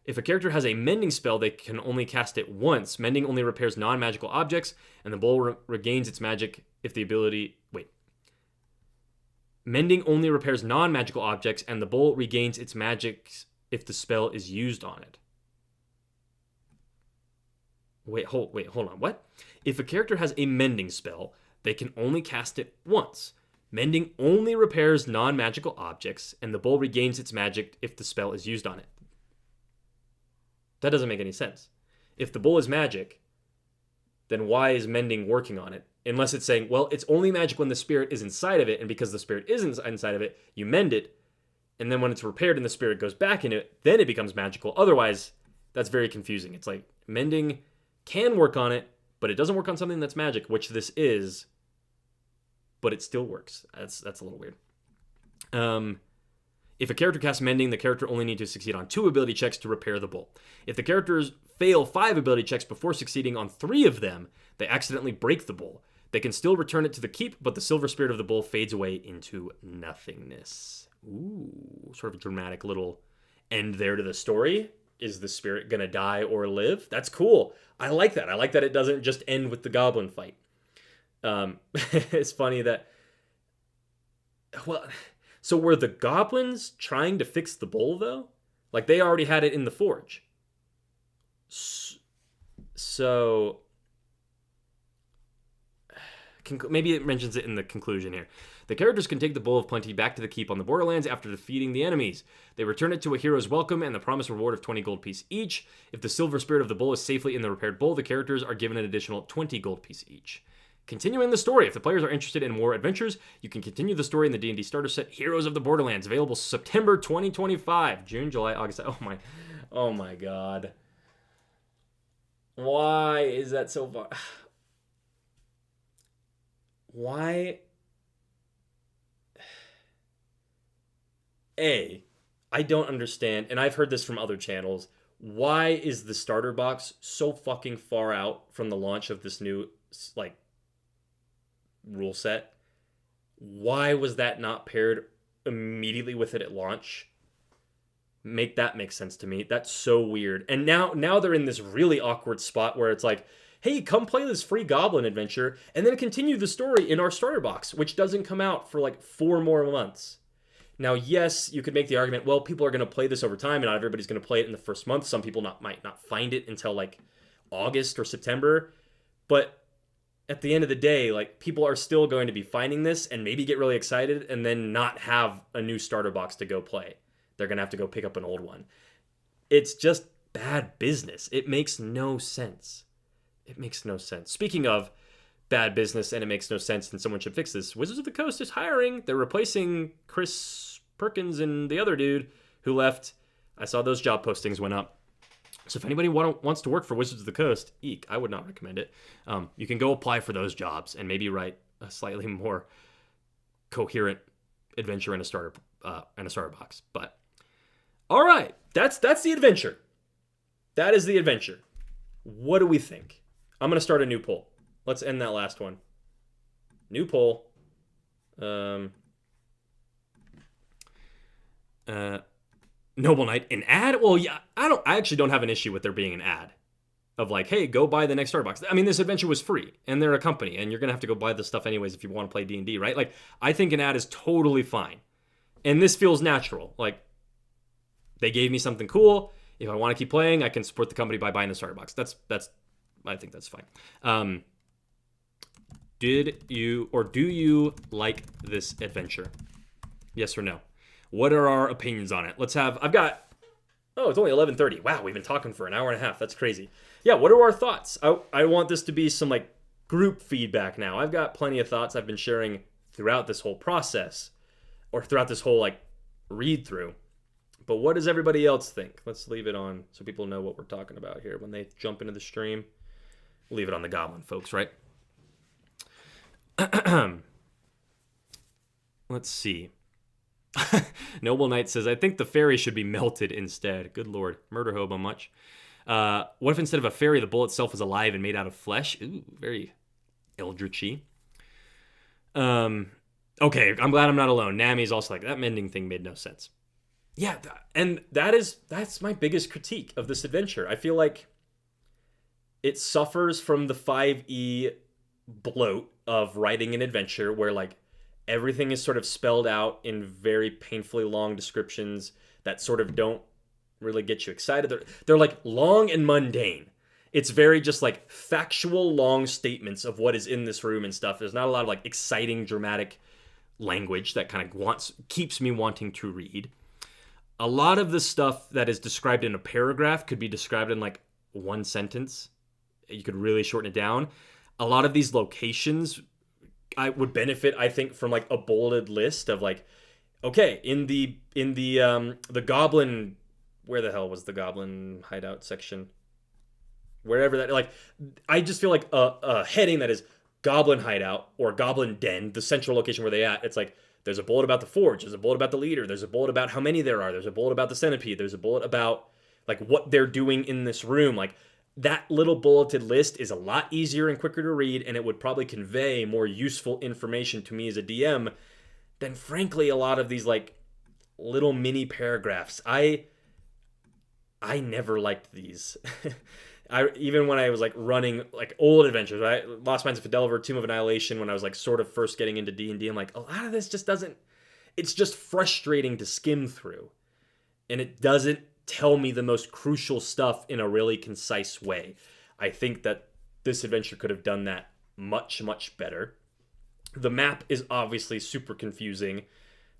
If a character has a mending spell, they can only cast it once. Mending only repairs non-magical objects, and the bull regains its magic if the ability... Mending only repairs non-magical objects, and the bull regains its magic if the spell is used on it. Hold on. What? If a character has a mending spell, they can only cast it once. Mending only repairs non-magical objects, and the bull regains its magic if the spell is used on it. That doesn't make any sense. If the bull is magic, then why is mending working on it? Unless it's saying, well, it's only magic when the spirit is inside of it, and because the spirit isn't inside of it, you mend it, and then when it's repaired and the spirit goes back in it, then it becomes magical. Otherwise, that's very confusing. It's like mending can work on it, but it doesn't work on something that's magic, which this is, but it still works. That's a little weird. If a character casts mending, the character only needs to succeed on 2 ability checks to repair the bull. If the characters fail 5 ability checks before succeeding on 3 of them, they accidentally break the bull. They can still return it to the keep, but the silver spirit of the bull fades away into nothingness. Ooh, sort of a dramatic little end there to the story. Is the spirit gonna die or live? That's cool. I like that. I like that it doesn't just end with the goblin fight. It's funny that... Well, so were the goblins trying to fix the bull, though? Like, they already had it in the forge. So... Maybe it mentions it in the conclusion here. The characters can take the Bowl of Plenty back to the keep on the Borderlands after defeating the enemies. They return it to a hero's welcome and the promised reward of 20 gold piece each. If the silver spirit of the bull is safely in the repaired bowl, the characters are given an additional 20 gold piece each. Continuing the story. If the players are interested in more adventures, you can continue the story in the D&D starter set Heroes of the Borderlands, available September 2025. June, July, August. Oh my god. Why is that so far? Why? I don't understand, and I've heard this from other channels. Why is the starter box so fucking far out from the launch of this new, like, rule set? Why was that not paired immediately with it at launch? Make that make sense to me. That's so weird. And now they're in this really awkward spot where it's like, hey, come play this free Goblin adventure, and then continue the story in our starter box, which doesn't come out for like 4 more months. Now, yes, you could make the argument, well, people are going to play this over time, and not everybody's going to play it in the first month. Some people might not find it until like August or September. But at the end of the day, like, people are still going to be finding this and maybe get really excited and then not have a new starter box to go play. They're going to have to go pick up an old one. It's just bad business. It makes no sense. It makes no sense. Speaking of bad business and it makes no sense and someone should fix this, Wizards of the Coast is hiring. They're replacing Chris Perkins and the other dude who left. I saw those job postings went up. So if anybody wants to work for Wizards of the Coast, eek, I would not recommend it. You can go apply for those jobs and maybe write a slightly more coherent adventure in a starter box. But all right, that's the adventure. That is the adventure. What do we think? I'm going to start a new poll. Let's end that last one. New poll. Noble Knight, an ad? Well, yeah, I actually don't have an issue with there being an ad of like, hey, go buy the next starter box. I mean, this adventure was free and they're a company and you're going to have to go buy the stuff anyways if you want to play D&D, right? Like, I think an ad is totally fine. And this feels natural. Like, they gave me something cool. If I want to keep playing, I can support the company by buying the starter box. I think that's fine. Do you like this adventure? Yes or no? What are our opinions on it? It's only 11:30. Wow, we've been talking for an hour and a half. That's crazy. Yeah, what are our thoughts? I want this to be some like group feedback now. I've got plenty of thoughts I've been sharing throughout this whole process or throughout this whole like read through. But what does everybody else think? Let's leave it on so people know what we're talking about here when they jump into the stream. We'll leave it on the Goblin folks, right? Let's see. Noble Knight says, I think the fairy should be melted instead. Good lord. Murder hobo much. What if instead of a fairy, the bull itself is alive and made out of flesh? Ooh, very eldritchy. Okay, I'm glad I'm not alone. Nami's also like, that mending thing made no sense. Yeah, and that's my biggest critique of this adventure. I feel like it suffers from the 5e bloat of writing an adventure where like everything is sort of spelled out in very painfully long descriptions that sort of don't really get you excited. They're like long and mundane. It's very just like factual long statements of what is in this room and stuff. There's not a lot of like exciting dramatic language that kind of keeps me wanting to read. A lot of the stuff that is described in a paragraph could be described in like one sentence. You could really shorten it down. A lot of these locations I would benefit, I think, from like a bulleted list of like, okay, in the goblin, where the hell was the goblin hideout section? Wherever that, like, I just feel like a heading that is goblin hideout or goblin den, the central location where they at. It's like, there's a bullet about the forge. There's a bullet about the leader. There's a bullet about how many there are. There's a bullet about the centipede. There's a bullet about like what they're doing in this room. Like that little bulleted list is a lot easier and quicker to read, and it would probably convey more useful information to me as a DM than frankly a lot of these like little mini paragraphs. I never liked these. Even when I was like running like old adventures, right? Lost Mines of Fidelver, Tomb of Annihilation, when I was like sort of first getting into D&D, I'm like, a lot of this just doesn't, it's just frustrating to skim through. And it doesn't tell me the most crucial stuff in a really concise way. I think that this adventure could have done that much, much better. The map is obviously super confusing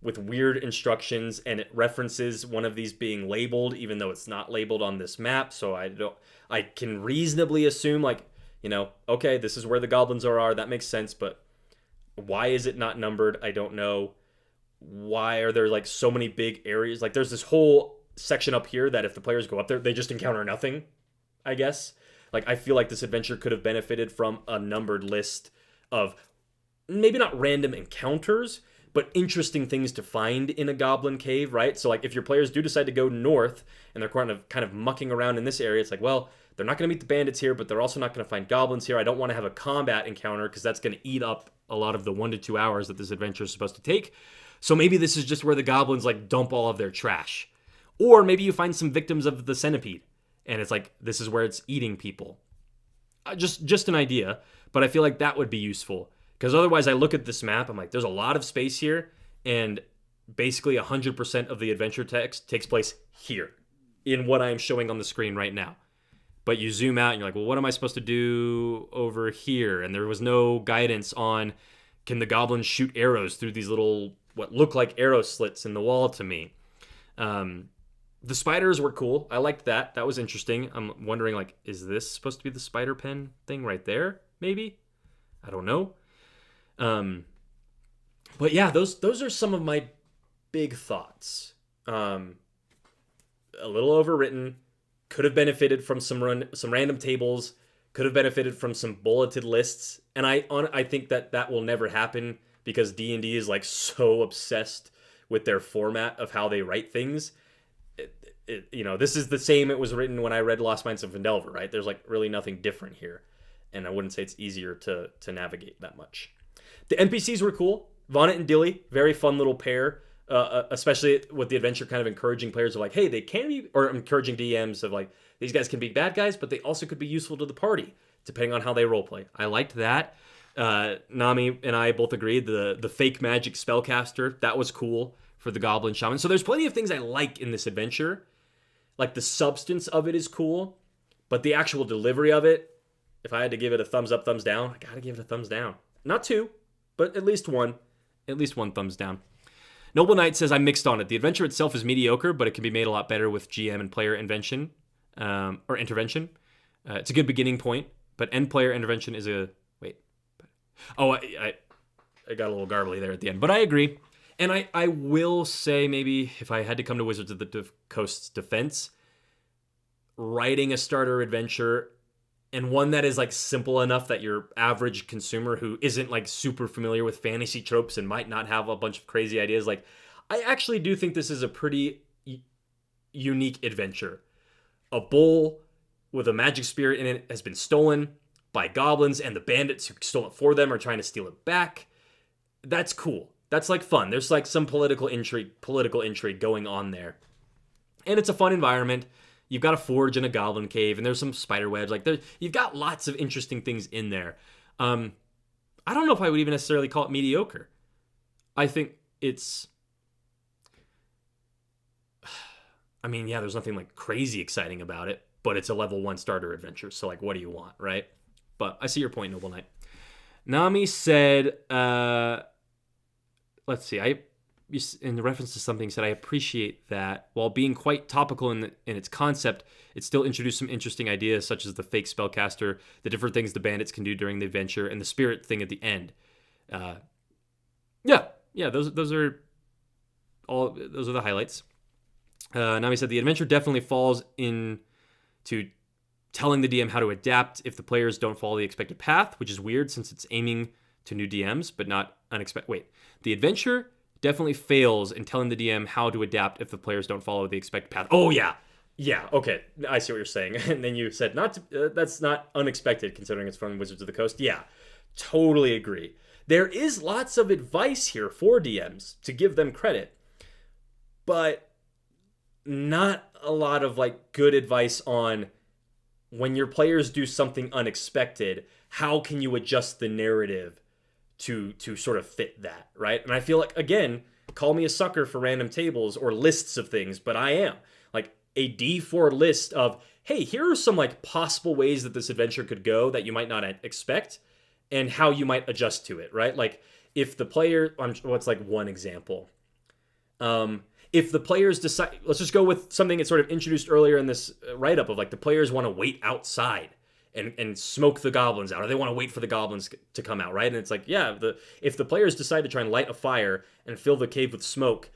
with weird instructions, and it references one of these being labeled, even though it's not labeled on this map. So I can reasonably assume like, you know, okay, this is where the goblins are. That makes sense. But why is it not numbered? I don't know. Why are there like so many big areas? Like there's this whole section up here that if the players go up there, they just encounter nothing, I guess. Like I feel like this adventure could have benefited from a numbered list of maybe not random encounters, but interesting things to find in a goblin cave, right? So like if your players do decide to go north and they're kind of mucking around in this area, it's like, well, they're not going to meet the bandits here, but they're also not going to find goblins here. I don't want to have a combat encounter because that's going to eat up a lot of the 1 to 2 hours that this adventure is supposed to take. So maybe this is just where the goblins like dump all of their trash. Or maybe you find some victims of the centipede and it's like, this is where it's eating people. Just an idea, but I feel like that would be useful. Because otherwise I look at this map, I'm like, there's a lot of space here, and basically 100% of the adventure text takes place here, in what I'm showing on the screen right now. But you zoom out, and you're like, well, what am I supposed to do over here? And there was no guidance on, can the goblins shoot arrows through these little, what look like arrow slits in the wall to me? The spiders were cool. I liked that. That was interesting. I'm wondering, like, is this supposed to be the spider pen thing right there? Maybe? I don't know. But yeah, those are some of my big thoughts. A little overwritten, could have benefited from some random tables, could have benefited from some bulleted lists, and I think that will never happen because D&D is like so obsessed with their format of how they write things. This is the same it was written when I read Lost Mines of Fidelver, right? There's like really nothing different here, and I wouldn't say it's easier to navigate that much. The NPCs were cool. Vonnet and Dilly, very fun little pair, especially with the adventure kind of encouraging players of like, hey, they can be, or encouraging DMs of like, these guys can be bad guys, but they also could be useful to the party, depending on how they roleplay. I liked that. Nami and I both agreed the fake magic spellcaster, that was cool for the Goblin Shaman. So there's plenty of things I like in this adventure. Like the substance of it is cool, but the actual delivery of it, if I had to give it a thumbs up, thumbs down, I gotta give it a thumbs down. Not 2, but at least 1. At least 1 thumbs down. Noble Knight says, I'm mixed on it. The adventure itself is mediocre, but it can be made a lot better with GM and player intervention. It's a good beginning point, but end player intervention is a... Wait. Oh, I got a little garbly there at the end, but I agree. And I will say, maybe if I had to come to Wizards of the Coast's defense, writing a starter adventure, and one that is like simple enough that your average consumer who isn't like super familiar with fantasy tropes and might not have a bunch of crazy ideas, like, I actually do think this is a pretty unique adventure. A bull with a magic spirit in it has been stolen by goblins, and the bandits who stole it for them are trying to steal it back. That's cool. That's like fun. There's like some political intrigue going on there. And it's a fun environment. You've got a forge in a goblin cave, and there's some spider webs. Like, you've got lots of interesting things in there. I don't know if I would even necessarily call it mediocre. I think it's... I mean, yeah, there's nothing like crazy exciting about it, but it's a level 1 starter adventure. So like, what do you want, right? But I see your point, Noble Knight. Nami said, let's see, in the reference to something, said, I appreciate that while being quite topical in its concept, it still introduced some interesting ideas, such as the fake spellcaster, the different things the bandits can do during the adventure, and the spirit thing at the end. Yeah, those are the highlights. Nami said the adventure definitely falls into telling the DM how to adapt if the players don't follow the expected path, which is weird since it's aiming to new DMs, but not unexpected. Wait, the adventure definitely fails in telling the DM how to adapt if the players don't follow the expected path. Oh, yeah. Yeah, okay. I see what you're saying. And then you said, that's not unexpected considering it's from Wizards of the Coast. Yeah, totally agree. There is lots of advice here for DMs to give them credit, but not a lot of like good advice on when your players do something unexpected, how can you adjust the narrative to sort of fit that, right? And I feel like, again, call me a sucker for random tables or lists of things, but I am. Like a D4 list of, hey, here are some like possible ways that this adventure could go that you might not expect and how you might adjust to it, right? Like if the player, what's like one example? If the players decide, let's just go with something that's sort of introduced earlier in this write-up of like the players want to wait outside and smoke the goblins out, or they want to wait for the goblins to come out, right? And it's like, yeah, if the players decide to try and light a fire and fill the cave with smoke,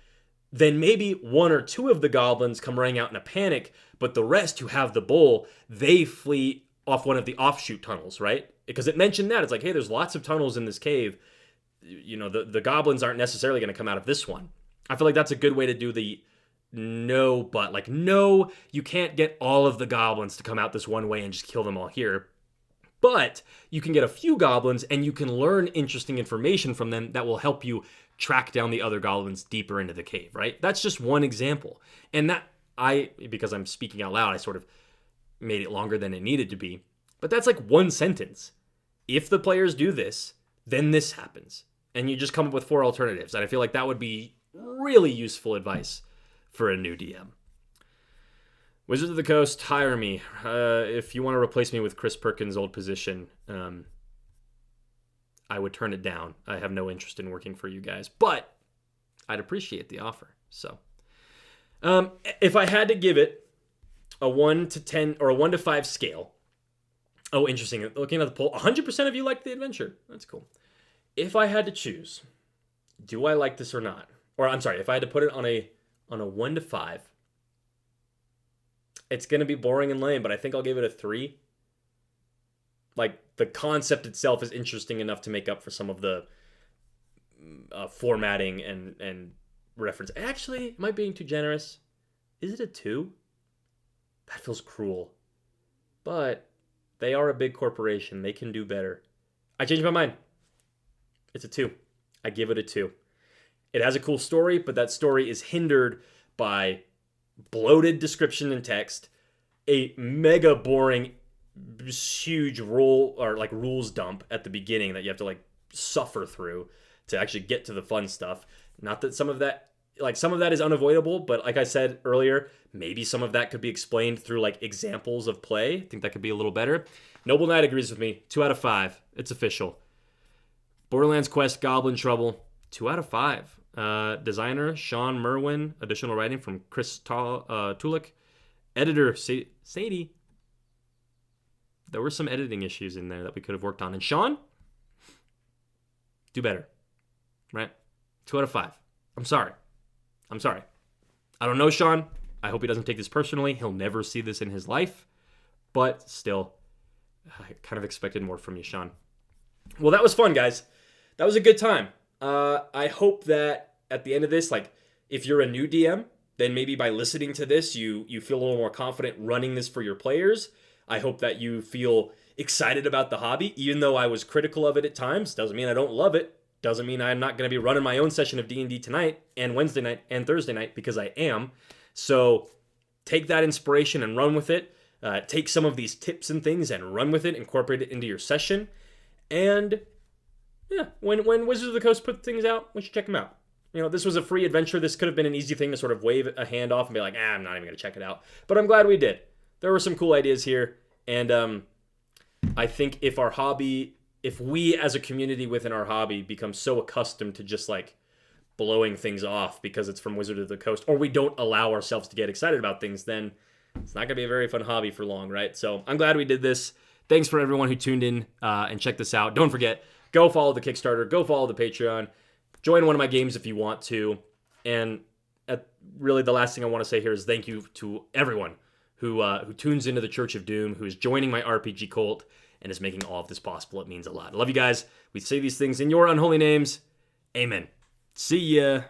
then maybe one or two of the goblins come running out in a panic, but the rest who have the bull, they flee off one of the offshoot tunnels, right? Because it mentioned that. It's like, hey, there's lots of tunnels in this cave. You know, the goblins aren't necessarily going to come out of this one. I feel like that's a good way to do the no, you can't get all of the goblins to come out this one way and just kill them all here. But you can get a few goblins and you can learn interesting information from them that will help you track down the other goblins deeper into the cave, right? That's just one example. And because I'm speaking out loud, I sort of made it longer than it needed to be. But that's like one sentence. If the players do this, then this happens. And you just come up with 4 alternatives. And I feel like that would be really useful advice for a new DM. Wizards of the Coast, hire me. If you want to replace me with Chris Perkins' old position, I would turn it down. I have no interest in working for you guys, but I'd appreciate the offer. So, if I had to give it a 1 to 10 or a 1 to 5 scale. Oh, interesting. Looking at the poll, 100% of you like the adventure. That's cool. If I had to choose, do I like this or not? Or I'm sorry, if I had to put it on a 1 to 5, it's going to be boring and lame, but I think I'll give it a 3. Like, the concept itself is interesting enough to make up for some of the formatting and reference. Actually, am I being too generous? Is it a 2? That feels cruel. But they are a big corporation. They can do better. I changed my mind. It's a 2. I give it a 2. It has a cool story, but that story is hindered by bloated description and text, a mega boring, huge rules dump at the beginning that you have to like suffer through to actually get to the fun stuff. Not that some of that is unavoidable, but like I said earlier, maybe some of that could be explained through like examples of play. I think that could be a little better. Noble Knight agrees with me. 2 out of 5. It's official. Borderlands Quest Goblin Trouble. 2 out of 5. Designer Sean Merwin. Additional writing from Chris Tulik. Editor Sadie. There were some editing issues in there that we could have worked on. And Sean, do better. Right? 2 out of 5. I'm sorry. I don't know Sean. I hope he doesn't take this personally. He'll never see this in his life. But still, I kind of expected more from you, Sean. Well, that was fun, guys. That was a good time. I hope that at the end of this, like, if you're a new DM, then maybe by listening to this, you feel a little more confident running this for your players. I hope that you feel excited about the hobby, even though I was critical of it at times. Doesn't mean I don't love it. Doesn't mean I'm not going to be running my own session of D&D tonight and Wednesday night and Thursday night, because I am. So take that inspiration and run with it. Take some of these tips and things and run with it. Incorporate it into your session. And yeah, when Wizards of the Coast put things out, we should check them out. You know, this was a free adventure. This could have been an easy thing to sort of wave a hand off and be like, I'm not even going to check it out. But I'm glad we did. There were some cool ideas here. And I think if we as a community within our hobby become so accustomed to just like blowing things off because it's from Wizard of the Coast, or we don't allow ourselves to get excited about things, then it's not going to be a very fun hobby for long, right? So I'm glad we did this. Thanks for everyone who tuned in and checked this out. Don't forget, go follow the Kickstarter, go follow the Patreon, join one of my games if you want to. And really the last thing I want to say here is thank you to everyone who tunes into the Church of Doom, who is joining my RPG cult, and is making all of this possible. It means a lot. I love you guys. We say these things in your unholy names. Amen. See ya.